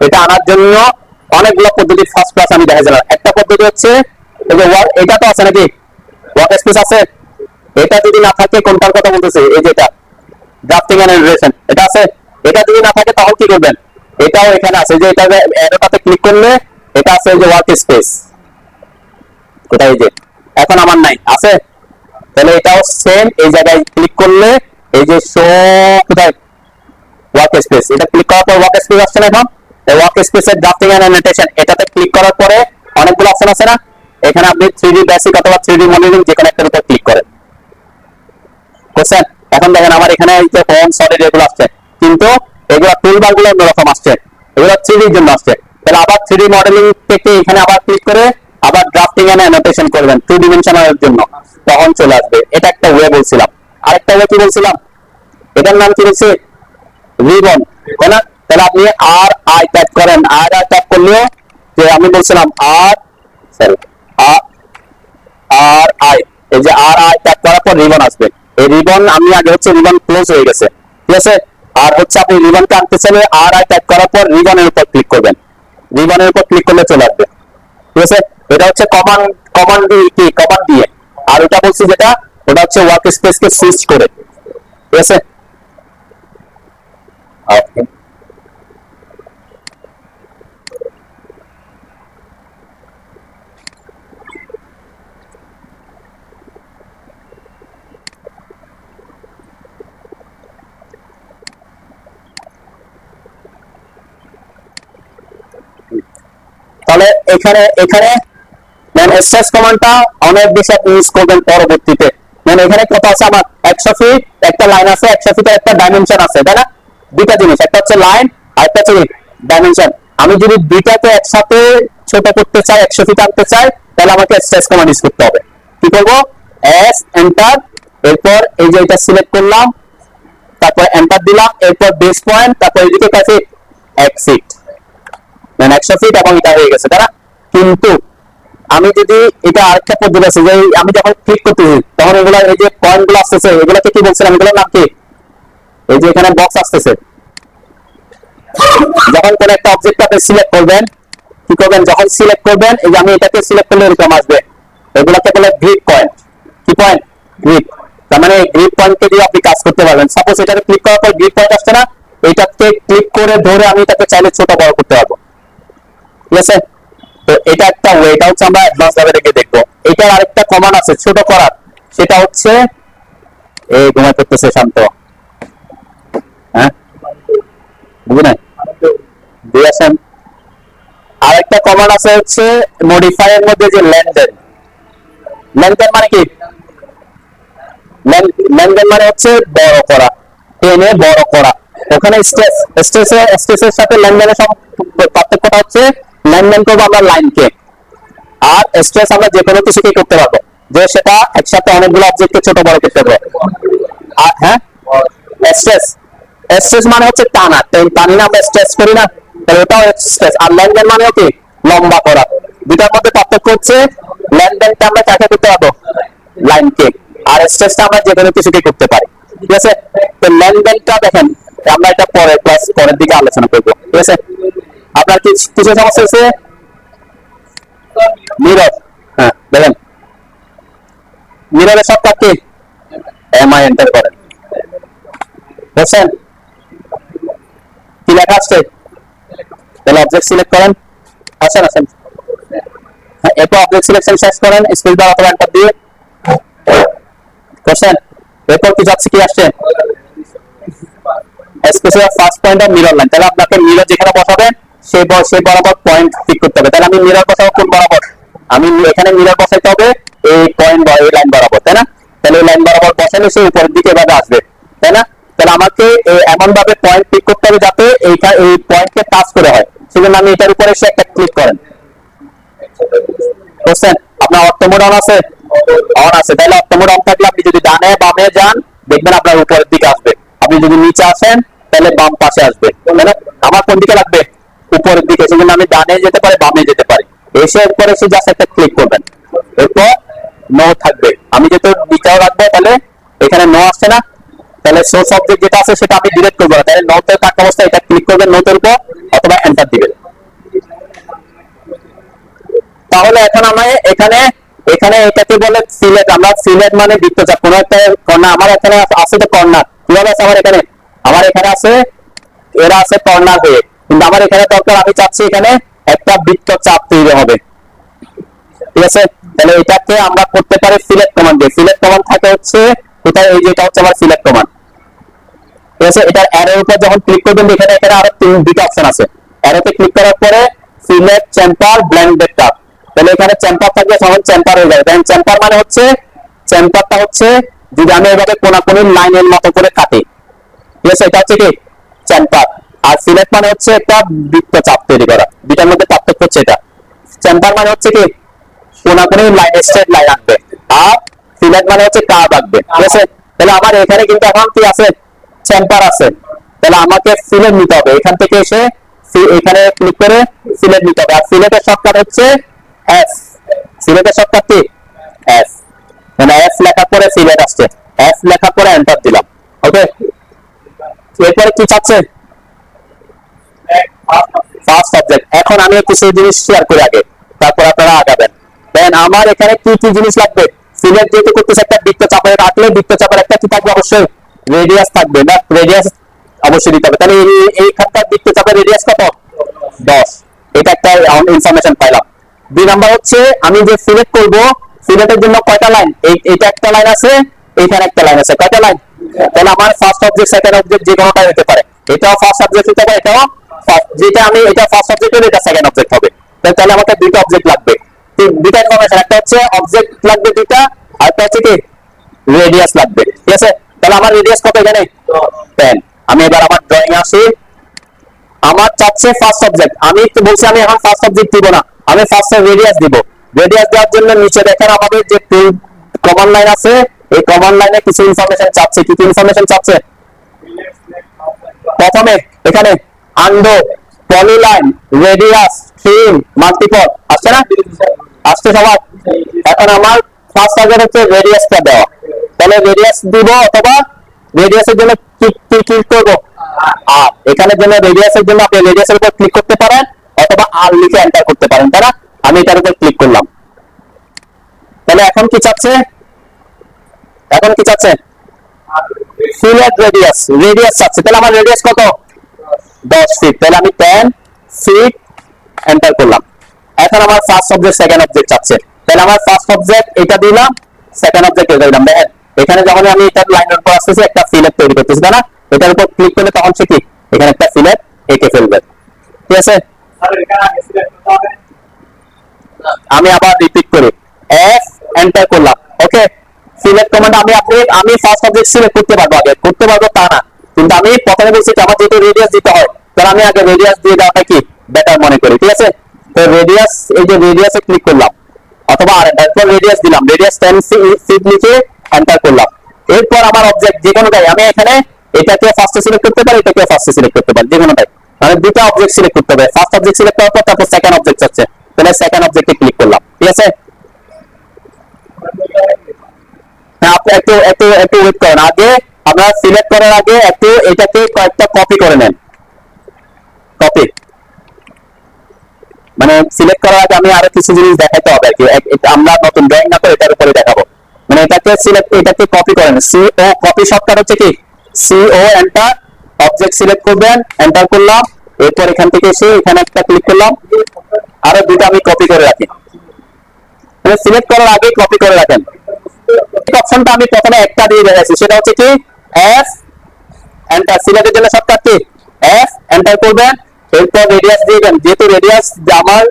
এটা আনার জন্য অনেকগুলো পদ্ধতি ফার্স্ট ক্লাস আমি দেখাইছিলাম। একটা পদ্ধতি হচ্ছে এই যে এটা তো আছে নাকি, ওয়ার্ক স্পেস আছে। এটা যদি না থাকে, কোনটার কথা বলতেছে? এই যেটা ড্রাফটিং এন্ড এনারেশন, এটা আছে। এটা যদি না থাকে তখন কি করবেন? এটাও এখানে আছে, যে এটা অ্যারোটাতে ক্লিক করলে এটা আছে যে ওয়ার্ক স্পেস। কোথায়? যে এখন আমার নাই, আছে। তাহলে এটাও সেম, এই জায়গায় ক্লিক করলে এই যে শো কোথায় ওয়ার্ক স্পেস, এটা ক্লিক করার পর ওয়ার্ক স্পেস আসছে না? এখন ওয়ার্ক স্পেসের ড্রাফটিং এন্ড অ্যানোটেশন, এটাতে ক্লিক করার পরে অনেকগুলো অপশন আছে না? এখানে আপনি 3D বেসিক অথবা 3D মডেলিং যে কোনো একটার উপর ক্লিক করেন। বুঝছেন? এখন দেখেন আমার এখানে এই যে হোম সলিড এগুলো আসছে, কিন্তু এগুলো টুলবার গুলো অন্যরকম আসছে, এগুলো 3D এর জন্য আসছে। তাহলে আবার 3D মডেলিং থেকে এখানে আবার ক্লিক করে আবার ড্রাফটিং এন্ড অ্যানোটেশন করবেন 2 ডিমেনশনাল জন্য, তখন চলে আসবে। এটা একটা ওয়ে বলছিলাম। আরেকটা ওয়ে কি বলছিলাম? এটার নাম কি বলছে? রিবন, তাই না? তাহলে আপনি আর আই টাইপ করেন, আর আই টাইপ করলেও, যে আমি বলছিলাম আর সরি আর আই, এই যে আর আই টাইপ করার পর রিবন আসবে। এই রিবন আমি আগে হচ্ছে রিবন ক্লোজ হয়ে গেছে, ঠিক আছে? আর হচ্ছে আপনি রিবনকে আনতে চাইলে আর আই টাইপ করার পর রিবনের উপর ক্লিক করবেন, রিবনের উপর ক্লিক করলে চলে আসবে, ঠিক আছে? এটা হচ্ছে কমান্ড দিয়ে। আর ওটা বলছি যেটা, ওটা হচ্ছে ওয়ার্ক স্পেস কে সুইচ করে, ঠিক আছে? ওকে, তাহলে এখানে এখানে স্ট্রেস কমান্ডটা অনেক বেশি আপনি ইউজ করবেন পরবর্তীতে। মানে এখানে কত আছে আমার? 100 ফিট একটা লাইন আছে, 100 ফিটের একটা ডাইমেনশন আছে, তাই না? দুইটা জিনিস, একটা হচ্ছে লাইন আর একটা হচ্ছে ডাইমেনশন। আমি যদি দুইটাকে একসাথে ছোট করতে চাই, 100 ফিট আনতে চাই, তাহলে আমাকে স্ট্রেস কমান্ড ইউজ করতে হবে। কি করবো? এস এন্টার, এরপর এই যে এটা সিলেক্ট করলাম, তারপর এন্টার দিলাম, এরপর বেস পয়েন্ট, তারপর এদিকে কাছে 1 ফিট, মানে 100 ফিট, এবং এটা হয়ে গেছে, তাই না? কিন্তু আমি যদি এটা আরেকটা পদ্ধতি আছে, যে আমি যখন ক্লিক করতেছি তখন এগুলা এই যে পয়েন্ট গুলো আসতেছে, এগুলাকে কি বলছিলাম? এগুলোর নাম কি? এই যে এখানে বক্স আসতেছে। যখন কোন একটা অবজেক্ট আপনি সিলেক্ট করবেন, কি করবেন? যখন সিলেক্ট করবেন, এই যে আমি এটাকে সিলেক্ট করলে এরকম আসবে, এগুলাকে বলে গ্রিড পয়েন্ট। কি পয়েন্ট? গ্রিড। তার মানে গ্রিড পয়েন্টকে দিয়ে আপনি কাজ করতে পারবেন। সাপোজ এটাকে ক্লিক করার পর গ্রিড পয়েন্ট আসছে না, এটাকে ক্লিক করে ধরে আমি এটাকে চাইলে ছোট বড় করতে পারবো, ঠিক আছে? তো এটা একটা ওয়ে, এটা হচ্ছে আমরা অ্যাডভান্স লেভেলে গিয়ে দেখবো। এটার আরেকটা কমান্ড আছে ছোট করার, সেটা হচ্ছে এই ঘুমাই করতেছে শান্ত, হ্যাঁ বুঝি নাই দিয়ে আসেন। আরেকটা কমান্ড আছে হচ্ছে মডিফাই এর মধ্যে, যে লেনদেন। লেনদেন মানে কি? লেনদেন মানে হচ্ছে বড় করা, টেনে বড় করা। ওখানে স্টেসের সাথে লেনদেনের পার্থক্যটা হচ্ছে, লেনদেন করবো আমরা লাইনকে, আর স্ট্রেস আমরা যে কোনো কিছুকে করতে পারবো, যে সেটা একসাথে অনেকগুলো অবজেক্টকে ছোট বড় করতে পারবো। আর হ্যাঁ, স্ট্রেস স্ট্রেস মানে হচ্ছে টানা, টানি না আমরা স্ট্রেস করি না, তাহলে ওটাও স্ট্রেস। আর লেনদেন মানে কি? লম্বা করা। দুটার মধ্যে পার্থক্য হচ্ছে, লেনদেনটা আমরা কাকে করতে পারবো? লাইনকে। আর স্ট্রেসটা আমরা যে কোনো কিছুকে করতে পারি, ঠিক আছে? তো লেনদেনটা দেখেন, আমরা এটা পরে ক্লাস পরের দিকে আলোচনা করবো, ঠিক আছে? আপনার কিছু সমস্যা হয়েছে? মিরর, হ্যাঁ দেখেন, মিররের সব কি এমআই এন্টার করেন, বুঝছেন কি লেখা আসছে? তাহলে অবজেক্ট সিলেক্ট করেন, আসেন আসেন, এরপর অবজেক্ট সিলেকশন শেষ করেন স্পেস বার অথবা এন্টার দিয়ে, বুঝছেন? এরপর কি যাচ্ছে, কি আসছে? Specify first point of mirror line. তাহলে আপনাকে মিরর যেখানে বসাবেন সেই বরাবর পয়েন্ট ঠিক করতে হবে। তাহলে আমি মিরর বসাবো কোন বরাবর? আমি এখানে মিরর বসাইতে হবে এই পয়েন্ট বা এই লাইন বরাবর, তাই না? তাহলে এই লাইন বরাবর বসালে সে উপরের দিকে এভাবে আসবে, তাই না? তাহলে আমাকে এমন ভাবে পয়েন্ট ঠিক করতে হবে যাতে এইটা এই পয়েন্টকে টাচ করে হয়। সেজন্য আমি এটার উপরে এসে একটা ক্লিক করেন, বুঝছেন? আপনার অটো মোড অন আছে? অন আছে। তাহলে অটো মোড অন থাকলে আপনি যদি ডানে বামে যান, দেখবেন আপনার উপরের দিকে আসবে। আপনি যদি নিচে আসেন, তাহলে বাম পাশে আসবে। মানে আমার কোন দিকে লাগবে? উপরের দিকে। সেজন্য আমি ডানে যেতে পারি, বামে যেতে পারি। এসে পরে এসে জাস্ট একটা ক্লিক করবেন, এরপর নো থাকবে। আমি যেহেতু বিটাও রাখবো তাহলে এখানে নো আসছে না, তাহলে সোর্স অবজেক্ট যেটা আছে সেটা আমি ডিলিট করবো না, তাহলে নোতে থাকা অবস্থায় এটা ক্লিক করবেন নোটের উপর অথবা এন্টার দিবেন। তাহলে এখন আমি এখানে এখানে এটাকে বলে সিলেট, আমরা সিলেট মানে বৃত্তচাপ, কোন একটা কর্নার আমার এখানে আছে তো কর্নার, কিভাবে আছে আমার এখানে আছে এরা আছে কর্নার হয়ে, কিন্তু আমার এখানে দরকার আমি চাচ্ছি এখানে একটা বৃত্তচাপ তৈরি হবে, ঠিক আছে। তাহলে এটাকে আমরা করতে পারি সিলেক্ট কমান্ড দিয়ে। সিলেক্ট কমান্ড থাকে হচ্ছে কোথায়, এই যেটা হচ্ছে আমার সিলেক্ট কমান্ড, ঠিক আছে। এটার অ্যারোর উপর যখন ক্লিক করবেন এখানে এখানে আরো দুটো অপশন আছে, অ্যারোতে ক্লিক করার পরে সিলেক্ট চেম্বার ব্ল্যাঙ্ক ডেস্কটপ, তাহলে এখানে চেম্বার থাকবে তখন চেম্বার হয়ে যাবে। দেন চেম্বার মানে হচ্ছে চেম্বারটা হচ্ছে যদি আমি এভাবে কোনাকুনি লাইনের মতো করে কাটি, ঠিক আছে, এটা হচ্ছে কি চেম্বার। আর সিলেক্ট মানে হচ্ছে একটা বৃত্তচাপ তৈরি করা, দুটার মধ্যে পার্থক্য হচ্ছে এটা। চেম্বার মানে হচ্ছে কি কোনাকুনি লাইন স্ট্রেট লাইন আঁকবে, আর সিলেক্ট মানে হচ্ছে কার্ভ আঁকবে, ঠিক আছে। তাহলে আমার এখানে কিন্তু এখন কি আছে চেম্বার আছে, তাহলে আমাকে সিলেক্ট নিতে হবে, এখান থেকে এসে এখানে ক্লিক করে সিলেক্ট নিতে হবে। আর সিলেক্টের শর্টকাট হচ্ছে এস, সিলেক্টের শর্টকাট কি এস, মানে এস লেখার পরে সিলেক্ট আসছে, এস লেখার পরে এন্টার দিলাম, ওকে। এরপরে কি চাচ্ছে ফার্স্ট সাবজেক্ট। এখন আমি কিছু জিনিস শেয়ার করি আগে, তারপর আপনারা আগাবেন। দেন আমার এখানে কি কি জিনিস লাগবে, সিলেক্ট যেহেতু করতেছে একটা বৃত্তচাপে রাখলে বৃত্তচাপের একটা কি থাকবে অবশ্যই রেডিয়াস থাকবে, না রেডিয়াস অবশ্যই দিতে হবে। তাহলে এইখানকার বৃত্তচাপের রেডিয়াস কত 10, এটা একটা ইনফরমেশন পাইলাম। 2 নাম্বার হচ্ছে আমি যে সিলেক্ট করব সিলেক্টের জন্য কয়টা লাইন, এইটা একটা লাইন আছে, এইখানে একটা লাইন আছে, কয়টা লাইন, তাহলে আমার ফার্স্ট অবজেক্ট সেকেন্ড অবজেক্ট যে কোনোটা হতে পারে, এটাও ফার্স্ট অবজেক্ট হতে পারে, এটাও যেটা আমি এটা ফার্স্ট অবজেক্ট হলে এটা সেকেন্ড অবজেক্ট হবে, তাহলে আমাকে দুইটা অবজেক্ট লাগবে, দুইটা ইনফরমেশন, একটা হচ্ছে অবজেক্ট লাগবে দুইটা, আর একটা হচ্ছে কি রেডিয়াস লাগবে, ঠিক আছে। তাহলে আমার রেডিয়াস কত এখানে 10। আমি এবার আমার ড্রয়িং আসি, আমার চাচ্ছে ফার্স্ট অবজেক্ট, আমি তো বলছি আমি এখন ফার্স্ট অবজেক্ট দিব না, আমি ফার্স্ট রেডিয়াস দিব। রেডিয়াস দেওয়ার জন্য নিচে দেখেন আমাদের যে কমন লাইন আছে, এই কমন লাইনে কিছু ইনফরমেশন চাচ্ছে, কি কি ইনফরমেশন চাচ্ছে, প্রথমে এখানে undo polyline radius theme multiple আসছে না, আসছে সবার। এখন আমার ফার্স্ট টার্গেট হচ্ছে রেডিয়াসটা দেওয়া, তাহলে রেডিয়াস দিব অথবা রেডিয়াসের জন্য ক্লিক করব আর, এখানে জন্য রেডিয়াসের জন্য আপনি রেডিয়াসের উপর ক্লিক করতে পারেন অথবা আর লিখে এন্টার করতে পারেন, তাই না। আমি এটার উপর ক্লিক করলাম, তাহলে এখন কি চাচ্ছে, এখন কি চাচ্ছে সিলেক্ট রেডিয়াস, রেডিয়াস চাচ্ছে, তাহলে আমার রেডিয়াস কত 10 ফিট, তাহলে আমি 10 ফিট এন্টার করলাম। এখন আমার ফার্স্ট অবজেক্ট সেকেন্ড অবজেক্ট চাচ্ছে, তাহলে আমার ফার্স্ট অবজেক্ট এটা দিলাম, সেকেন্ড অবজেক্ট এটা দিলাম। দেখেন এখানে যখন আমি এটা লাইনের উপর আসতেছি একটা সিলেক্ট তৈরি করতেছি, তাই না, এটার উপর ক্লিক করলে তখন সে কি এখানে একটা সিলেক্ট এঁকে ফেলবে, ঠিক আছে। আমি আবার রিপিট করি, এফ এন্টার করলাম, ওকে। সিলেক্ট কমান্ড আমি ফার্স্ট অবজেক্ট সিলেক্ট করতে পারবো, আগে করতে পারবো তা না, কিন্তু আমি প্রথমে বলছি আমার যেহেতু রেডিয়াস দিতে হয়, তাহলে আমি আগে রেডিয়াস দিয়ে দেওয়াটা কি বেটার মনে করি, ঠিক আছে। তো রেডিয়াস, এই যে রেডিয়াসে ক্লিক করলাম অথবা আর এরপর রেডিয়াস দিলাম, রেডিয়াস 10 ফিট লিখে এন্টার করলাম। এরপর আমার অবজেক্ট যে কোনোটাই আমি এখানে এটাকে ফার্স্টে সিলেক্ট করতে পারি, এটাকে ফার্স্টে সিলেক্ট করতে পারি, যে কোনোটাই, মানে দুটো অবজেক্ট সিলেক্ট করতে হবে। ফার্স্ট অবজেক্ট সিলেক্ট করার পর তারপর সেকেন্ড অবজেক্ট আছে, তাহলে সেকেন্ড অবজেক্টে ক্লিক করলাম, ঠিক আছে। হ্যাঁ আপনি একটু একটু একটু ওয়েট করেন, আগে আমরা সিলেক্ট করার আগে একটু এটাকে কয়েকটা কপি করে নেন, কপি মানে সিলেক্ট করার আগে আমি আরো কিছু জিনিস দেখাতে হবে আর কি, আমরা নতুন ড্রয়িং না করে এটার উপরে দেখাবো, মানে এটাকে সিলেক্ট, এটাকে কপি করেন, সি ও কপি শর্টকাট হচ্ছে কি সি ও এন্টার, অবজেক্ট সিলেক্ট করবেন এন্টার করলাম, এরপর এখান থেকে এসে এখানে একটা ক্লিক করলাম, আরো দুটো আমি কপি করে রাখি, মানে সিলেক্ট করার আগে কপি করে রাখেন। অপশনটা আমি প্রথমে একটা দিয়ে দেখাচ্ছি, সেটা হচ্ছে কি এফ এন্টার, সিলেক্টের জন্য শর্টকাট কি এফ এন্টার করবেন, এরপর রেডিয়াস দিবেন, যেহেতু রেডিয়াস আমার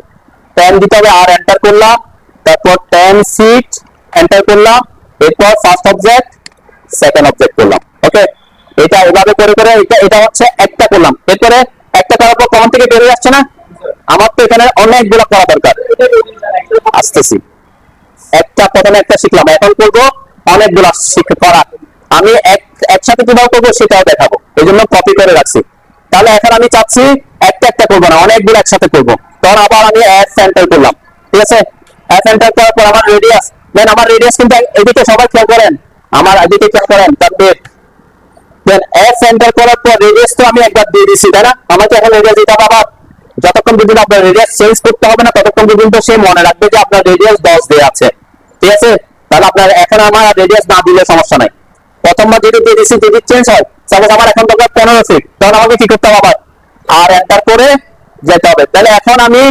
10 দিতে হবে, আর এন্টার করলাম, তারপর 10 ফিট এন্টার করলাম, এরপর ফার্স্ট অবজেক্ট সেকেন্ড অবজেক্ট করলাম, ওকে। এটা এভাবে করে করে এটা হচ্ছে একটা করলাম, এরপরে একটা করার পর কমন থেকে বেরিয়ে যাচ্ছে না, আমার তো এখানে অনেকগুলো করা দরকার, আসতেছি একটা প্রথমে একটা শিখলাম, এখন করবো অনেকগুলো করা, আমি একসাথে কিভাবে করবো সেটাও দেখাবো, এই জন্য কপি করে রাখছি। তাহলে এখন আমি চাচ্ছি একটা একটা করবো না, অনেকগুলো একসাথে করবো, তখন আবার আমি এফ এন্টার করলাম, ঠিক আছে। এফ এন্টার করার পর আমার রেডিয়াস, দেন আমার রেডিয়াস কিন্তু এদিকে সবাই খেয়াল করেন, আমার এদিকে খেয়াল করেন, তারপরে দেন এফ এন্টার করার পর রেডিয়াস তো আমি একবার দিয়ে দিচ্ছি, তাই না? আমাকে এখন রেডিয়াস দিতে হবে আবার, যতক্ষণ পর্যন্ত আপনার রেডিয়াস চেঞ্জ করতে হবে না ততক্ষণ পর্যন্ত সে মনে রাখবে যে আপনার রেডিয়াস 10 দেওয়া আছে, ঠিক আছে। তাহলে আপনার এখন আমার রেডিয়াস না দিলে সমস্যা নাই, প্রথমবার যদি দিয়ে দিচ্ছি যদি চেঞ্জ হয়, সাপোজ আমার এখন দরকার 15 ফিট, তখন আমাকে কি করতে হবে আবার আর এন্টার করে যেতে হবে। তাহলে এখন আমি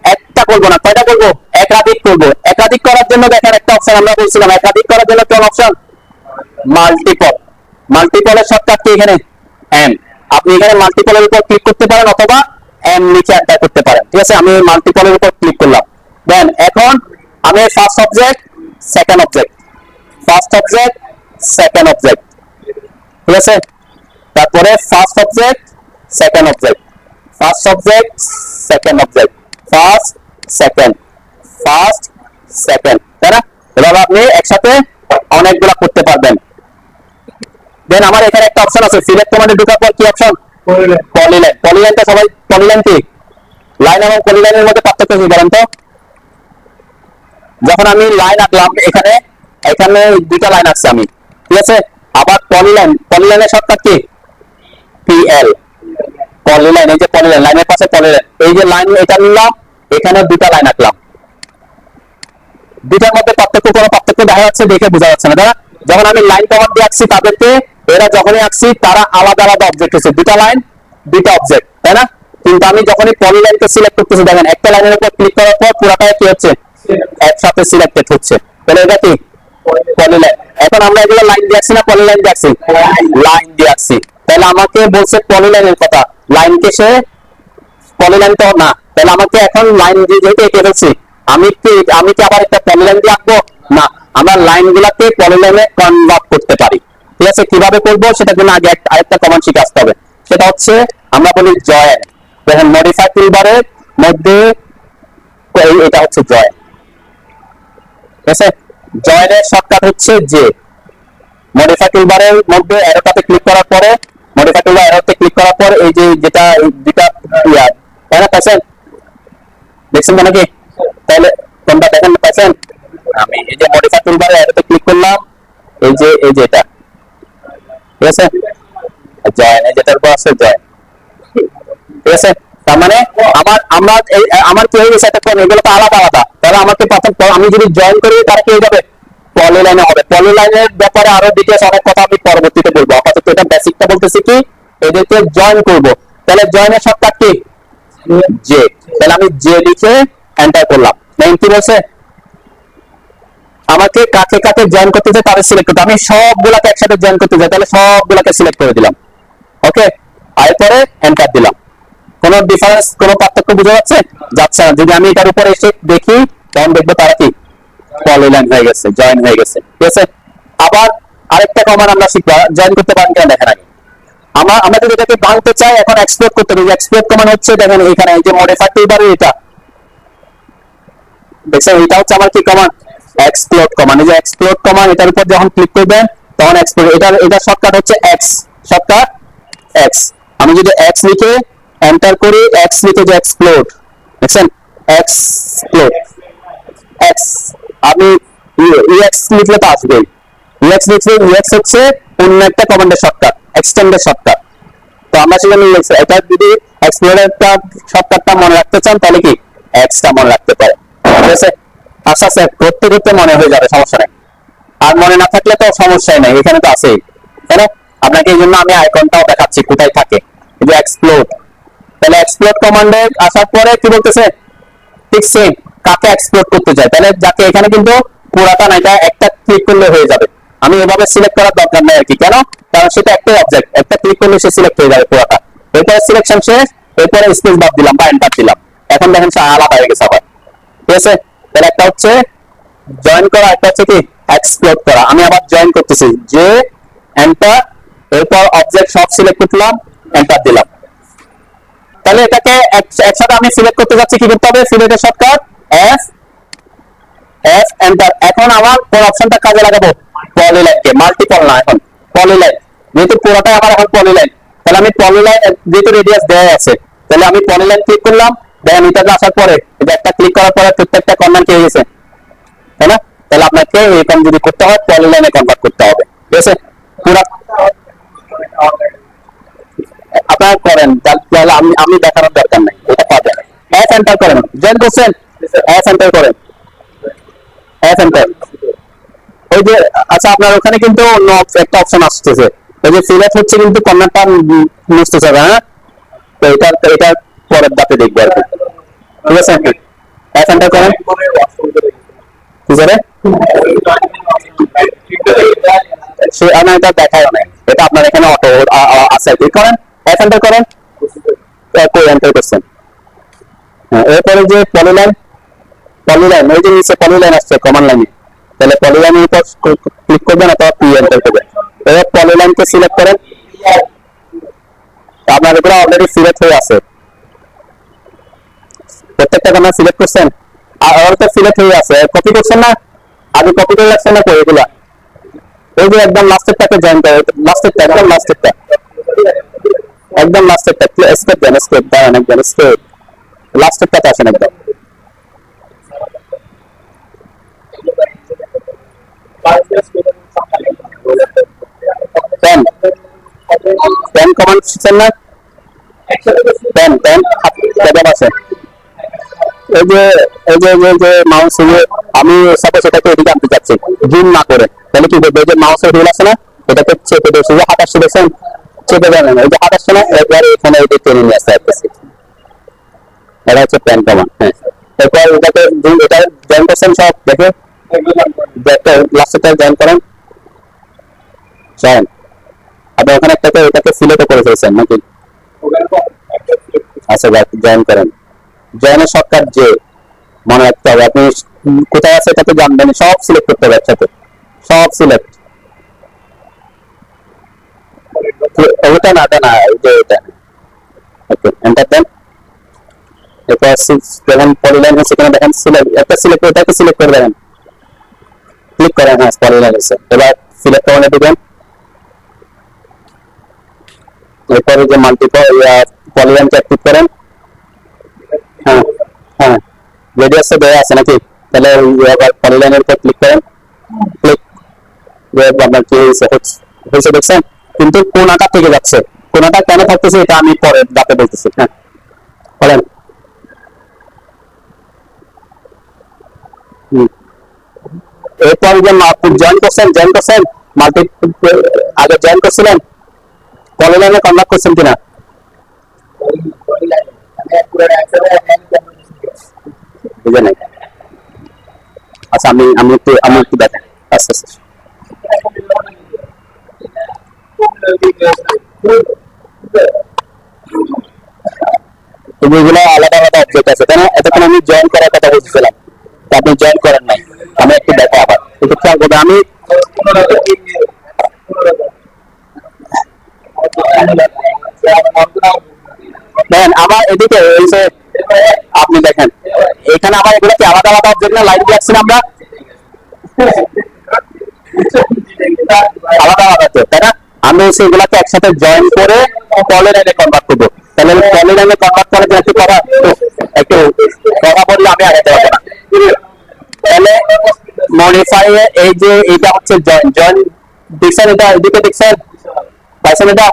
একটা করবো না, কয়টা করবো? একাধিক করবো। একাধিক করার জন্য দেখেন একটা অপশন আমরা বলছিলাম, একাধিক করার জন্য কোন অপশন? মাল্টিপল। মাল্টিপলের শর্টকাট কি এখানে? এম। আপনি এখানে মাল্টিপলের উপর ক্লিক করতে পারেন অথবা এম নিচে এন্টার করতে পারেন, ঠিক আছে। আমি মাল্টিপলের উপর ক্লিক করলাম, দেন এখন আমি first object second object, first object second object, ঠিক আছে। তারপরে first object second object, first object second object, first second, first second, তাই না? এভাবে আপনি একসাথে অনেকগুলা করতে পারবেন। দেন আমার এখানে একটা অপশন আছে, সিলেক্ট কমান্ডে ঢোকার পর কি অপশন? পলিলাইন। পলিলাইনটা সবাই পলিলাইন কি? লাইন এবং পলিলাইনের মধ্যে পার্থক্য কি বলেন তো? যখন আমি লাইন আঁকলাম এখানে, এখানে দুইটা লাইন আছে আমি, ঠিক আছে। আবার polyline, পলিলাইনের shortcut key? PL. Polyline, এই যে পলিলাইন, লাইনের পাশে পলিলাইন, এই যে লাইন এটা নিলাম, এখানে দুটা লাইন আঁকলাম, দুটার মধ্যে পার্থক্য, কোনো পার্থক্য দেখা যাচ্ছে দেখে বোঝা যাচ্ছে না, তাই না? যখন আমি লাইন কমান্ড দিয়ে আঁকছি তাদেরকে, এরা যখনই আঁকছি তারা আলাদা আলাদা অবজেক্ট হচ্ছে, দুটা লাইন দুটা অবজেক্ট, তাই না? কিন্তু আমি যখনই পলিলাইনকে সিলেক্ট করতেছি, দেখেন একটা লাইনের উপর ক্লিক করার পর পুরোটাই কি হচ্ছে? একসাথে সিলেক্টেড হচ্ছে। তাহলে এটা কি? পলিলাইন। এখন আমরা এগুলো লাইন দিয়ে আঁকছি না পলিলাইন দিয়ে আঁকছি? লাইন দিয়ে আঁকছি। তাহলে আমাকে বলছে পলিলাইনের কথা, লাইনকে সে পলিলাইন তো না, তাহলে আমাকে এখন লাইন দিয়ে যেহেতু এঁকে ফেলছি, আমি কি আবার একটা পলিলাইন দিয়ে আঁকবো? না, আমরা লাইন গুলাকে পলিলাইনে কনভার্ট করতে পারি, ঠিক আছে। কিভাবে করবো সেটার জন্য আগে আরেকটা কমান্ড শিখে আসতে হবে, সেটা হচ্ছে আমরা বলি জয়েন। দেখেন মডিফাই টুলবারের মধ্যে এটা হচ্ছে জয়েন, ঠিক আছে। জয়েনের শর্টকাট হচ্ছে যে মডিফাই টুলবারের মধ্যে অ্যারোটাতে ক্লিক করার পরে, মডিফাই টুলবার অ্যারোতে ক্লিক করার পর এই যে যেটা দুটা এরা পাচ্ছেন, দেখছেন মানে কি? তাহলে কোনটা দেখেন পাচ্ছেন? আমি এই যে মডিফাই টুলবারে অ্যারোতে ক্লিক করলাম, এই যে এটা, ঠিক আছে, জয়েন, এই যেটার উপর আছে জয়েন, ঠিক আছে। তার মানে আমার কি হয়ে গেছে, একটা এগুলো তো আলাদা আলাদা, তাহলে আমাকে প্রথম আমি যদি জয়েন করি তারা কি হয়ে যাবে? পলিলাইনে হবে। পলিলাইনের ব্যাপারে আরো ডিটেইলস অনেক কথা আমি পরবর্তীতে বলবো, আপাতত এটা বেসিকটা বলতেছি কি এদেরকে জয়েন করব। তাহলে জয়েনের শর্টকাট কি? জে। তাহলে আমি জে লিখে এন্টার করলাম, দেন কি বলছে? আমাকে কাকে কাকে জয়েন করতে চাই তাদের সিলেক্ট করতে, আমি সবগুলাকে একসাথে জয়েন করতে চাই, তাহলে সবগুলাকে সিলেক্ট করে দিলাম, ওকে। এরপরে এন্টার দিলাম। কোন ডিফারেন্স, কোন পার্থক্য বোঝা যাচ্ছে? যাচ্ছে না। যদি আমি এটার উপরে এসে দেখি তখন দেখবো তারা কি পলিলাইন হয়ে গেছে, জয়েন হয়ে গেছে, ঠিক আছে। আবার আরেকটা কমান্ড আমরা শিখবো, জয়েন করতে পারেন কিনা দেখেন আগে। আমরা যদি এটাকে ভাঙতে চাই এখন এক্সপ্লোর করতে হবে, এক্সপ্লোর কমান্ড হচ্ছে দেখেন এখানে এই যে মডিফাই টুলবারে এটা দেখছেন, এটা হচ্ছে আমার কি কমান্ড? Explore command. এই যে এক্সপ্লোর কমান্ড, এটার উপর যখন ক্লিক করবেন তখন এক্সপ্লোর, এটা শর্টকাট হচ্ছে এক্স, শর্টকাট এক্স। আমি যদি এক্স লিখে এন্টার করি, এক্স লিখে যে এক্সপ্লোর, দেখছেন এক্সপ্লোর এক্স, আমি ইএক্স লিখলে তো আসবে, ইএক্স লিখলে ইএক্স হচ্ছে অন্য একটা কমান্ডের শর্টকাট, এক্সটেন্ডের শর্টকাট। তো আমরা সেখানে এটা যদি এক্সপ্লোরেরটা শর্টকাটটা মনে রাখতে চান তাহলে কি এক্সটা মনে রাখতে পারেন, ঠিক আছে। আস্তে আস্তে করতে করতে মনে হয়ে যাবে, সমস্যা নেই। আর মনে না থাকলে তো সমস্যাই নাই, এখানে তো আছেই, তাই না? আপনাকে এই জন্য আমি আইকনটাও দেখাচ্ছি কোথায় থাকে, এই যে এক্সপ্লোর। তাহলে এক্সপ্লোর কমান্ডে আসার পরে কি বলতেছে? ঠিক সেম, কাকে এক্সপ্লোর করতে চাই, তাহলে যাকে এখানে কিন্তু পুরাটা না, এটা একটা ক্লিক করলে হয়ে যাবে। আমি এভাবে সিলেক্ট করার দরকার নেই আর কি, কেন? কারণ সেটা একটা অবজেক্ট, একটা ক্লিক করলে সে সিলেক্ট হয়ে যাবে পুরাটা। এরপরে সিলেকশন শেষ, এরপরে স্পেস বার দিলাম বা এন্টার দিলাম, এখন দেখেন সে আলাদা হয়ে গেছে আবার, ঠিক আছে। তাহলে একটা হচ্ছে জয়েন করা, একটা হচ্ছে কি এক্সপ্লোর করা। আমি আবার জয়েন করতেছি, যে এন্টার, এরপর অবজেক্ট সব সিলেক্ট করলাম, এন্টার দিলাম। তাহলে এটাকে একসাথে আমি সিলেক্ট করতে যাচ্ছি, কি করতে হবে? সিলেক্টের শর্টকাট এফ, এফ এন্টার। এখন আমার কোন অপশনটা কাজে লাগাবো? পলিলাইনকে, মাল্টিপল না, এখন পলিলাইন, যেহেতু পুরোটাই আমার এখন পলিলাইন, তাহলে আমি পলিলাইন যেহেতু রেডিয়াস দেওয়া আছে, তাহলে আমি পলিলাইন ক্লিক করলাম, দেখেন এটাতে আসার পরে এটা একটা ক্লিক করার পরে প্রত্যেকটা কর্নার পেয়ে গেছে, তাই না? তাহলে আপনাকে এরকম যদি করতে হয় পলিলাইনে কনভার্ট করতে হবে, ঠিক আছে? পুরো আপনারা করেন, তাহলে আমি দেখানোর দরকার নাই, এটা পাবেন। এফ এন্টার করেন, জয়েন করছেন, এফ এন্টার করেন, এফ এন্টার। ওই যে আচ্ছা আপনার ওখানে কিন্তু একটা অপশন আসতেছে, ওই যে সিলেক্ট হচ্ছে কিন্তু কর্নারটা মুছতেছে, হ্যাঁ? তো এটা পরের ধাপে দেখবো আর কি, ঠিক আছে? এফ এন্টার করেন, কি করে সে আমি এটা দেখায় না, এটা আপনার এখানে অটো আছে, ক্লিক করেন, এফ এন্টার করেন, কই এন্টার করছেন। এরপরে যে পলিলাইন, পলিলাইন ওই যে নিচে পলিলাইন আসছে কমান্ড লাইনে, তাহলে পলিলাইনের উপর ক্লিক করবেন অথবা পি এন্টার করবেন। এবার পলিলাইনকে সিলেক্ট করেন, আপনার এগুলো অলরেডি সিলেক্ট হয়ে আছে, প্রত্যেকটা কর্নার সিলেক্ট করছেন, আর ওর তো সিলেক্ট হয়ে আছে, কপি করছেন না? আগে কপি করে রাখছেন না কই এগুলা? ওই যে একদম লাস্টেরটাকে জয়েন করে, লাস্টেরটা একদম লাস্টেরটা, একদম লাস্টেরটা স্কেপ দেন, স্কেপ দেন, একদম স্কেপ লাস্টেরটাতে আসেন একদম। পেন, পেন কমান্ড শিখছেন না? পেন পেন ট্যাব আছে, এই যে এই যে এই যে মাউস, আমি সাপোজ এটাকে এদিকে আনতে চাচ্ছি জুম না করে, তাহলে কি করবো? এই যে মাউসের হুইল আছে না, এটাকে চেপে দিয়েছি, যে হাত আসছে দেখছেন, চেপে দেন, এই যে হাত আসছে না, একবার এখানে এই টেনে নিয়ে আসতে আসতেছি, এটা হচ্ছে পেন কমান্ড। হ্যাঁ, এরপর এটাকে এটা জয়েন করছেন সব দেখে, লাস্টেরটা জয়েন করেন, জয়েন। আপনি ওখানে একটাকে এটাকে সিলেক্ট করে ফেলছেন নাকি? আচ্ছা জয়েন করেন, জয়েনের শর্টকাট যে মনে রাখতে হবে, আপনি কোথায় আছে এটা তো জানবেন, সব সিলেক্ট করতে হবে একসাথে, সব সিলেক্ট, ওটা না, এটা না, এই যে এটা, ওকে এন্টার দেন। এরপর যখন পলিলাইন হচ্ছে এখানে দেখেন সিলেক্ট, একটা সিলেক্ট করে এটাকে সিলেক্ট করে দেবেন, ক্লিক করেন, হ্যাঁ পলিলাইন হচ্ছে, এবার সিলেক্ট করে দিবেন। এরপরে যে মাল্টিপল পলিলাইনটা ক্লিক করেন, হ্যাঁ হ্যাঁ রেডিয়াস দেওয়া আছে নাকি, তাহলে পলিলাইনের উপর ক্লিক করেন, ক্লিক, আপনার কি হয়েছে দেখছেন, কিন্তু কোনাটা থেকে যাচ্ছে, কোনাটা কেন থাকতেছে এটা আমি পরে দাঁতে বলতেছি। হ্যাঁ বলেন, এরপর যে জয়েন করছেন, জয়েন করছেন মাল্টি, আগে জয়েন করছিলেন, পলিলাইনে কনভার্ট করছেন কিনা? বুঝে নাই? আচ্ছা আমি একটু দেখেন, আচ্ছা আচ্ছা, এগুলো আলাদা আলাদা অবজেক্ট আছে, তাই না? এতক্ষণ আমি জয়েন করার কথা বলছিলাম, আপনি জয়েন করেন নাই, আমি একটু দেখো আবার একটু খেয়াল করবেন। আমি দেখেন আমার এদিকে এই যে আপনি দেখেন এখানে আমার এগুলো কি আলাদা আলাদা অবজেক্ট না, লাইন রাখছি না আমরা আলাদা আলাদা তো, তাই না? আমি সেগুলাকে একসাথে জয়েন করে পলিলাইনে কনভার্ট করবো, তাহলে পলিলাইনে কনভার্ট করে একটু করা, একটু কথা বললে আমি আগাতে পারবো না। তাহলে মডিফাই এই যে এটা হচ্ছে জয়েন, জয়েন দেখছেন, এটা এদিকে দেখছেন পাইছেন এটা,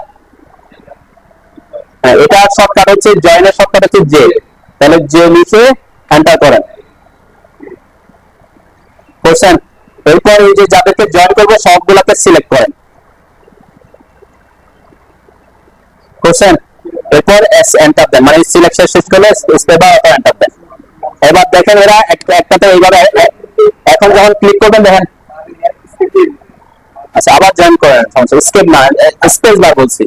হ্যাঁ এটা শর্টকাট হচ্ছে জয়েনের শর্টকাট হচ্ছে জে, তাহলে জে লিখে এন্টার করেন, করছেন। এরপর এই যে যাদেরকে জয়েন করবো সবগুলোকে সিলেক্ট করেন, করছেন। এরপর এস এন্টার দেন, মানে সিলেকশন শেষ করলে স্পেস বার অথবা এন্টার দেন। এবার দেখেন এরা একটাতে এইভাবে, এখন যখন ক্লিক করবেন দেখেন, আচ্ছা আবার জয়েন করেন, স্কেপ না স্পেস বার বলছি,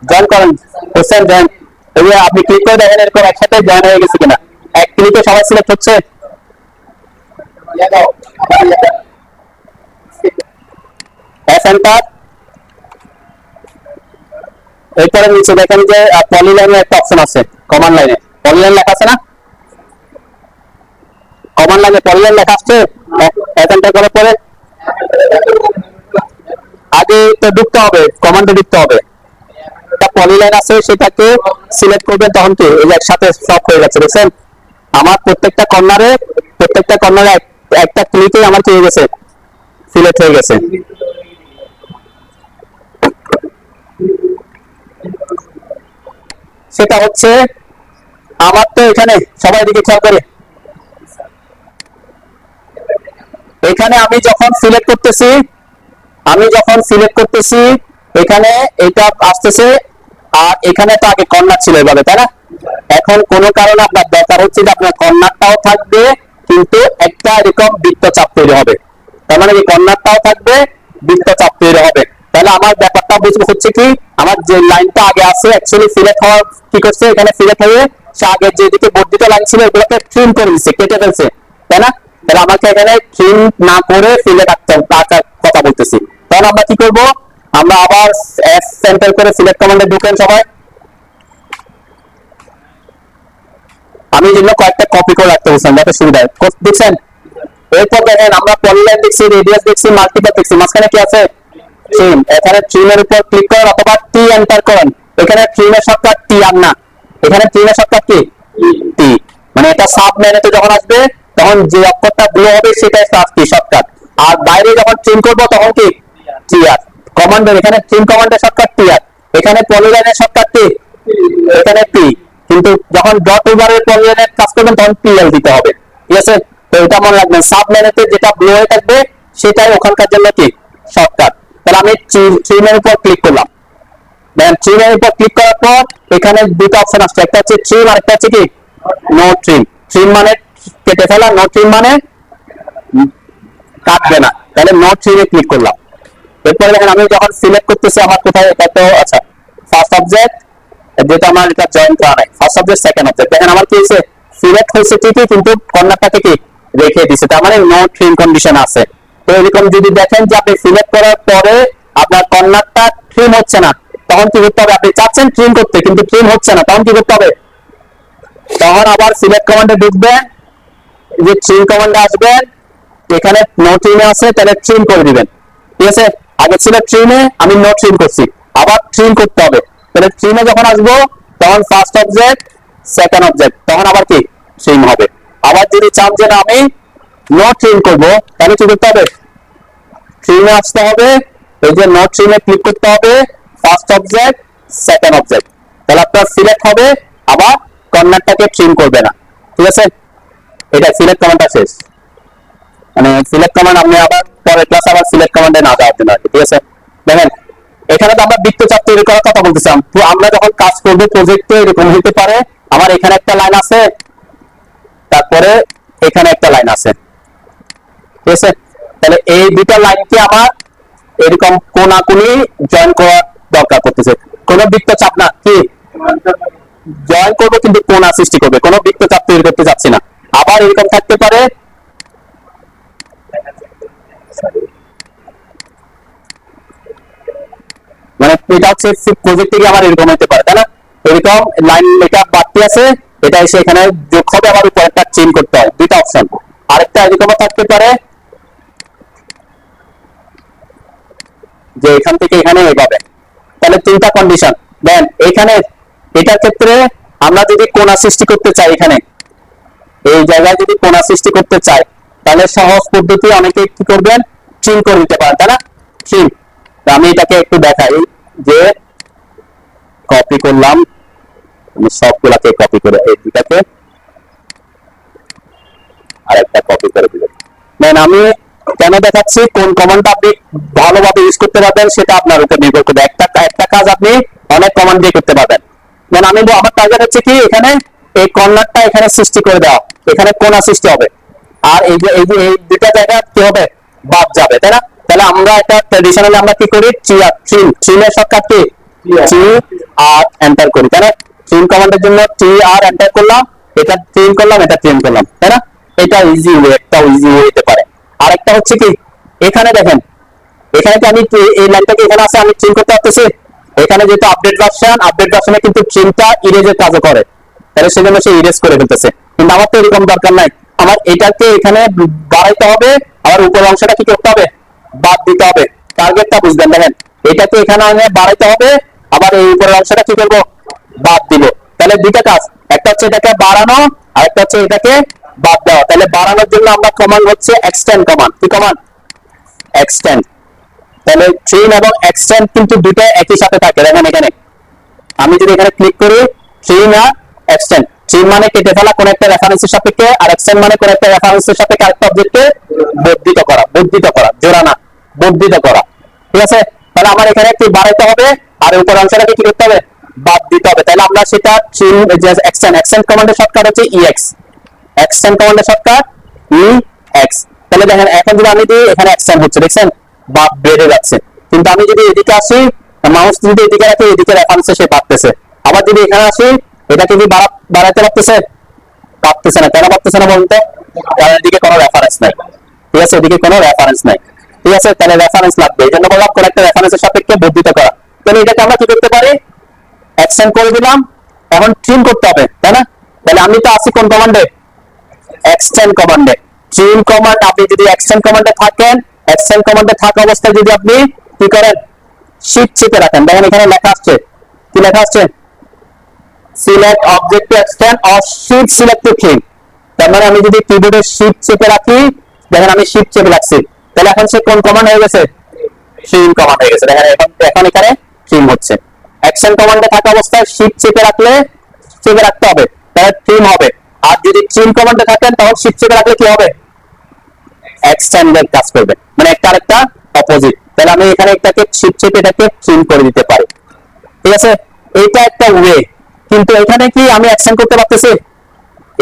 জয়েন করেন, করছেন জয়েন। এই যে আপনি ক্লিক করে দেখেন এরপর একসাথে জয়েন হয়ে গেছে কিনা, এক ক্লিকে সবাই সিলেক্ট হচ্ছে, এস এন্টার। এরপরে নিচে দেখেন যে পলিলাইনের একটা অপশন আছে, কমান্ড লাইনে পলিলাইন লেখা আছে না, কমান্ড লাইনে পলিলাইন লেখা আসছে, এন্টার করার পরে আগে তো ঢুকতে হবে, কমান্ডে ঢুকতে হবে, একটা পলিলাইন আছে সেটাকে সিলেক্ট করবেন, তখন কি এই যে একসাথে সব হয়ে যাচ্ছে, দেখছেন আমার প্রত্যেকটা কর্নারে একটা ক্লিকে আমার কি হয়ে গেছে, সিলেক্ট হয়ে গেছে। সেটা হচ্ছে আমার তো এখানে সবাই দিকে খেয়াল করে, এখানে আমি যখন সিলেক্ট করতেছি এখানে এটা আসতেছে, আর এখানে তো আগে কর্নার ছিল এভাবে, তাই না? এখন কোনো কারণে আপনার দরকার হচ্ছে যে আপনার কর্নারটাও থাকবে কিন্তু একটা এরকম বৃত্তচাপ তৈরি হবে, তার মানে এই কর্নারটাও থাকবে, বৃত্তচাপ তৈরি হবে। তাহলে আমার ব্যাপারটা হচ্ছে কি, আমার যে লাইনটা আগে আছে অ্যাকচুয়ালি সিলেক্ট হওয়ার কি করছে, এখানে সিলেক্ট হয়ে সে আগে যেদিকে বর্ধিত লাইন ছিল এগুলোকে ট্রিম করে দিচ্ছে, কেটে ফেলছে, তাই না? তাহলে আমাকে এখানে ট্রিম না করে ফিলে রাখতে কথা বলতেছি। তখন আমরা কি করব, আমরা আবার এস সেন্টার করে সিলেক্ট কমান্ডে ঢুকেন সবাই। আমি জন্য কয়েকটা কপি করে রাখতে বলছিলাম যাতে সুবিধা হয়, দেখছেন? এরপর দেখেন আমরা পলিলাইন দেখছি, রেডিয়াস দেখছি, মাল্টিপ্যাথ দেখছি, মাঝখানে কি আছে, ট্রিম। এখানে ট্রিমের উপর ক্লিক করেন অথবা টি এন্টার করেন। এখানে ট্রিমের শর্টকাট টি আর না, এখানে ট্রিমের শর্টকাট কি টি, মানে এটা সাব মেনুতে যখন আসবে তখন যে অক্ষরটা ব্লু হবে সেটাই সাব কি শর্টকাট, আর বাইরে যখন ট্রিম করব তখন কি টি আর। কমান্ডের এখানে ট্রিম কমান্ডের শর্টকাট টি আর, এখানে পলিলাইনের শর্টকাট কি, এখানে টি, কিন্তু যখন ডট ওভারের পলিলাইনের কাজ করবেন তখন পিএল দিতে হবে, ঠিক আছে? তো এটা মনে রাখবেন, সাব মেনুতে যেটা ব্লু হয়ে থাকবে সেটাই ওখানকার জন্য কি শর্টকাট। তাহলে আমি ট্রিমের উপর ক্লিক করলাম, দেন ট্রিমের উপর ক্লিক করার পর এখানে দুটো অপশন আসছে, একটা হচ্ছে ট্রিম আর একটা হচ্ছে কি নো ট্রিম। ট্রিম মানে কেটে ফেলা, নো ট্রিম মানে কাটবে না, তাহলে নো ট্রিমে ক্লিক করলাম। এরপরে দেখেন আমি যখন সিলেক্ট করতেছি আমার কোথায়, এটা তো আচ্ছা ফার্স্ট অবজেক্ট, যেটা আমার এটা জয়েন করা নাই, ফার্স্ট অবজেক্ট সেকেন্ড অবজেক্ট, দেখেন আমার কি হয়েছে, সিলেক্ট হয়েছে ঠিকই কিন্তু কর্নারটাকে কি রেখে দিছে, তার মানে নো ট্রিম কন্ডিশন আছে। তো এরকম যদি দেখেন যে আপনি সিলেক্ট করার পরে আপনার কর্নারটা ট্রিম হচ্ছে না, তখন কি করতে হবে, আপনি চাচ্ছেন ট্রিম করতে কিন্তু ট্রিম হচ্ছে না, তখন কি করতে হবে, তখন আবার সিলেক্ট কমান্ডে ঢুকবেন, যে ট্রিম কমান্ডে আসবেন, এখানে নো ট্রিমে আছে তাহলে ট্রিম করে দিবেন, ঠিক আছে? আগে ছিল ট্রিমে, আমি নো ট্রিম করছি, আবার ট্রিম করতে হবে। তাহলে ট্রিমে যখন আসবো তখন ফার্স্ট অবজেক্ট সেকেন্ড অবজেক্ট, তখন আবার কি ট্রিম হবে। আবার যদি চান যে না আমি নো ট্রিম করবো তাহলে কি করতে হবে, ট্রিমে আসতে হবে, এই যে নো ট্রিমে ক্লিক করতে হবে, ফার্স্ট অবজেক্ট সেকেন্ড অবজেক্ট, তাহলে আপনার সিলেক্ট হবে, আবার কর্নারটাকে ট্রিম করবে না, ঠিক আছে? এটা সিলেক্ট কমান্ডটা শেষ, মানে সিলেক্ট কমান্ড আপনি আবার পরের ক্লাস আবার সিলেক্ট কমান্ডে না যাওয়ার জন্য, ঠিক আছে? দেখেন এখানে তো আমরা বৃত্তচাপ তৈরি করার কথা বলতেছিলাম, তো আমরা যখন কাজ করবো প্রজেক্টে এরকম হতে পারে, আমার এখানে একটা লাইন আছে, তারপরে এখানে একটা লাইন আছে, ঠিক আছে? তাহলে এই দুটো লাইনকে আমার এরকম কোনাকুনি জয়েন করার দরকার পড়তেছে, কোন বৃত্তচাপ না, কি জয়েন করবো কিন্তু কোনা সৃষ্টি করবে, কোনো বৃত্তচাপ তৈরি করতে যাচ্ছি না। আবার এরকম থাকতে পারে, মানে এটা হচ্ছে প্রজেক্ট থেকে আমার এরকম হতে পারে, তাই না? এরকম লাইন এটা বাড়তি আছে, এটা এসে এখানে যোগ হবে, আবার উপর একটা চেঞ্জ করতে হয়, দুইটা অপশন। আরেকটা এরকম থাকতে পারে যে এখান থেকে এখানে এইভাবে, তাহলে তিনটা কন্ডিশন। দেন এখানে এটার ক্ষেত্রে আমরা যদি কোণা সৃষ্টি করতে চাই, এখানে এই জায়গায় যদি কোণা সৃষ্টি করতে চাই তাহলে সহজ পদ্ধতি অনেকে কি করবেন, ট্রিম করে দিতে পারেন, তাই না? ট্রিম, আমি এটাকে একটু দেখাই, যে কপি করলাম, আমি সবগুলাকে কপি করে এই দুটাকে আরেকটা কপি করে দিলাম। দেন আমি কেন দেখাচ্ছি, কোন কমান্ডটা আপনি ভালোভাবে ইউজ করতে পারবেন সেটা আপনার উপর নির্ভর করবে, একটা কাজ আপনি অনেক কমান্ড দিয়ে করতে পারবেন। দেন আমি আমার টার্গেট হচ্ছে কি, এখানে এই কর্নারটা এখানে সৃষ্টি করে দেওয়া, এখানে কোণা সৃষ্টি হবে, আর এই যে এই দুটা জায়গা কি হবে, বাদ যাবে, তাই না? তাহলে আমরা একটা ট্র্যাডিশনালি আমরা কি করি, ট্রিমের শর্টকাট কি টি আর এন্টার করি, তাই না? ট্রিম কমান্ডের জন্য টি আর এন্টার করলাম, এটা ট্রিম করলাম, এটা ট্রিম করলাম, তাই না? এটা ইজি ওয়ে, একটা ইজি ওয়ে হতে পারে। আরেকটা হচ্ছে কি, এখানে দেখেন, এখানে কি আমি এই লাইনটাকে এখানে আছে, আমি ট্রিম করতে পারতেছি, এখানে যেহেতু আপডেট ভার্সনে কিন্তু ট্রিমটা ইরেজের কাজও করে, তাহলে সেজন্য সে ইরেজ করে ফেলতেছে, কিন্তু আমার তো এরকম দরকার নাই, আমার এটাকে এখানে বাড়াইতে হবে, আবার উপরের অংশটা কি করতে হবে, বাদ দিতে হবে। টার্গেটটা বুঝবেন, দেখেন এটাকে এখানে বাড়াইতে হবে, আবার এই উপরের অংশটা কি করবো, বাদ দিব। তাহলে দুইটা কাজ, একটা হচ্ছে এটাকে বাড়ানো আর একটা হচ্ছে এটাকে বাদ দেওয়া। তাহলে বাড়ানোর জন্য আমরা কমান্ড হচ্ছে এক্সটেন্ড কমান্ড। কি কমান্ড? এক্সটেন্ড। তাহলে ট্রিম এবং এক্সটেন্ড কিন্তু দুটো একই সাথে থাকে। দেখেন এখানে আমি যদি এখানে ক্লিক করি, ট্রিম আর এক্সটেন্ড, ট্রিম মানে কেটে ফেলা কোন একটা রেফারেন্সের সাপেক্ষে, আর এক্সটেন্ড মানে কোন একটা রেফারেন্সের সাপেক্ষে আরেকটা অবজেক্টকে বর্ধিত করা, বর্ধিত করা, জোড়া না, বর্ধিত করা। ঠিক আছে, তাহলে আমার এখানে একটু বাড়াইতে হবে আর উপর অংশটাকে কি করতে হবে, বাদ দিতে হবে। তাহলে আমরা সেটা ট্রিম যে এক্সটেন্ড, এক্সটেন্ড কমান্ডের শর্টকাট হচ্ছে ইএক্স, এক্সটেন্ড কমান্ডের শর্টকাট ইএক্স। তাহলে দেখেন এখন যদি আমি দিই, এখানে এক্সটেন্ড হচ্ছে, দেখছেন বা বেড়ে যাচ্ছে। কিন্তু আমি যদি এদিকে আসি, মাউস যদি এদিকে রাখি, এদিকে রেফারেন্সে সে বাড়তেছে। আবার যদি এখানে আসি, এটাকে কি বাড়াতে পারতেছে, পারতেছে না। কেন পারতেছে না বলতে, কারণ এদিকে কোনো রেফারেন্স নাই। ঠিক আছে, এদিকে কোনো রেফারেন্স নাই। ঠিক আছে, তাহলে রেফারেন্স লাগবে, এই জন্য বললাম কোন একটা রেফারেন্সের সাপেক্ষে বর্ধিত করা। তাহলে এটাকে আমরা কি করতে পারি, এক্সটেন্ড করে দিলাম, এখন ট্রিম করতে হবে, তাই না? তাহলে আমি তো আছি কোন কমান্ডে, এক্সটেন্ড কমান্ডে। ট্রিম কমান্ড, আপনি যদি এক্সটেন্ড কমান্ডে থাকেন, এক্সটেন্ড কমান্ডে থাকা অবস্থায় যদি আপনি কি করেন, শিফট চেপে রাখেন, দেখেন এখানে লেখা আসছে, কি লেখা আসছে, select object to extend or shift select two trim. তার মানে আমি যদি কিবোর্ডে শিফট চেপে রাখি, দেখেন আমি শিফট চেপে রাখছি, তাহলে এখন সে কোন কমান্ড হয়ে গেছে, ট্রিম কমান্ড হয়ে গেছে। দেখেন এখন এখানে ট্রিম হচ্ছে। অ্যাকশন কমান্ডে থাকা অবস্থায় শিফট চেপে রাখলে, চেপে রাখতে হবে, তাহলে ট্রিম হবে। আর যদি ট্রিম কমান্ডে থাকেন, তখন শিফট চেপে রাখলে কি হবে, এক্সটেন্ডের কাজ করবে, মানে একটা আরেকটা অপোজিট। তাহলে আমি এখানে একটাকে শিফট চেপে এটাকে ট্রিম করে দিতে পারি। ঠিক আছে, এটা একটা ওয়ে। কিন্তু এখানে কি আমি অ্যাকশন করতে পারতেছি,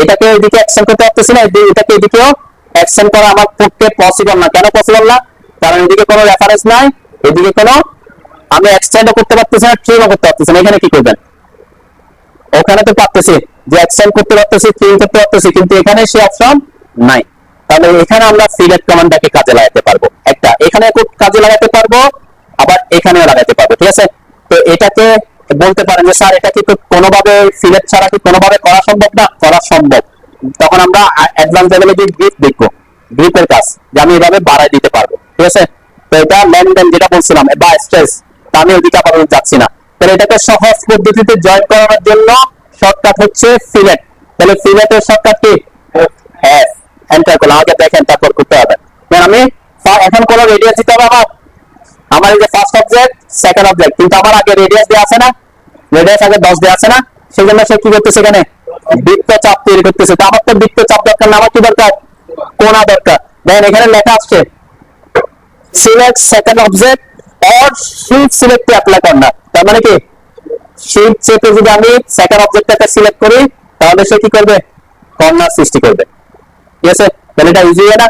এটাকে এদিকে অ্যাকশন করতে পারতেছি না, এটাকে এদিকেও অ্যাকশন করা আমার পক্ষে পসিবল না। কেন পসিবল না, কারণ এদিকে কোনো রেফারেন্স নাই, এদিকে কোনো, আমি এক্সটেন্ডও করতে পারতেছি না, ট্রিমও করতে পারতেছি না। এখানে কি করবেন, ওখানে তো পারতেছি যে এক্সটেন্ড করতে পারতেছি, ট্রিম করতে পারতেছি, কিন্তু এখানে সেই অপশন নাই। তাহলে এখানে আমরা সিলেক্ট কমান্ডটাকে কাজে লাগাতে পারবো, একটা এখানে কাজে লাগাতে পারবো, আবার এখানেও লাগাতে পারবো। ঠিক আছে, তো এটাকে বলতে পারেন যে স্যার এটা কি কোনোভাবে সিলেক্ট ছাড়া কি কোনোভাবে করা সম্ভব না, করা সম্ভব। তখন আমরা অ্যাডভান্স লেভেলে যে গ্রিপ দেখবো, গ্রিপের কাজ যে আমি এভাবে বাড়াই দিতে পারবো। ঠিক আছে, তো এটা লেনদেন যেটা বলছিলাম বা স্ট্রেস, তা আমি ওইদিকে আপাতত যাচ্ছি না। তাহলে এটাকে সহজ পদ্ধতিতে জয়েন করানোর জন্য শর্টকাট হচ্ছে সিলেক্ট। তাহলে সিলেক্টের শর্টকাট কি, এস, এন্টার করলাম, আমাকে দেখেন তারপর করতে হবে। আমি এখন কোন রেডিয়াস দিতে হবে আমার এই যে ফার্স্ট অবজেক্ট, সেকেন্ড অবজেক্ট, কিন্তু আমার আগে রেডিয়াস দেওয়া আছে না, রেডিয়াস আগে 10 দেওয়া আছে না, সেই জন্য সে কি করতেছে, এখানে বৃত্ত চাপ তৈরি করতেছে। তো আমার তো বৃত্ত চাপ দরকার না, আমার কি দরকার, কোণা দরকার। দেখেন এখানে লেখা আসছে select second object or shift select to apply corner. তার মানে কি, শিফট চেপে যদি আমি সেকেন্ড অবজেক্টটাকে সিলেক্ট করি, তাহলে সে কি করবে, কর্নার সৃষ্টি করবে। ঠিক আছে, তাহলে এটা ইজি না?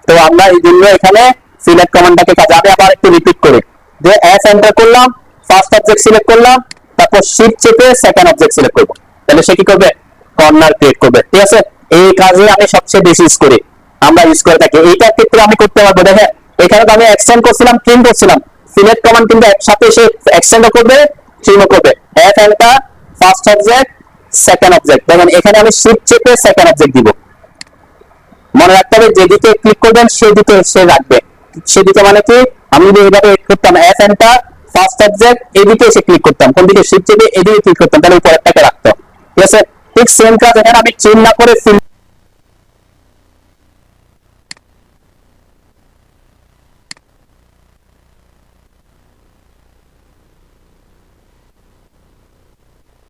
তো আমরা এই জন্য এখানে সিলেক্ট কমান্ডটাকে কাজে, আমি আবার একটু রিপিট করি যে এস এন্টার করলাম, ফার্স্ট অবজেক্ট সিলেক্ট করলাম, তারপর শিফট চেপে সেকেন্ড অবজেক্ট সিলেক্ট করব, তাহলে সে কি করবে, কর্নার ক্রিয়েট করবে। ঠিক আছে, এই কাজে আমি সবচেয়ে বেশি ইউজ করি, আমরা ইউজ করে থাকি। এইটার ক্ষেত্রে আমি করতে পারবো, দেখেন এখানে তো আমি এক্সটেন্ড করছিলাম, ট্রিম করছিলাম, সিলেক্ট কমান্ড কিন্তু একসাথে সে এক্সটেন্ডও করবে, ট্রিমও করবে। F enter, first object, second object, দেখেন এখানে আমি শিফট চেপে সেকেন্ড অবজেক্ট দিব। মনে রাখতে হবে যেদিকে ক্লিক করবেন সেদিকে সে রাখবে। সেদিকে মানে কি, আমি যদি এইভাবে করতাম এফ এন্টার, ফার্স্ট অবজেক্ট, এদিকে এসে ক্লিক করতাম, কোন দিকে, শিফট চেপে এদিকে ক্লিক করতাম, তাহলে উপরেরটাকে রাখতো। ঠিক আছে, ঠিক সেম কাজ এখানে আমি চেঞ্জ না করে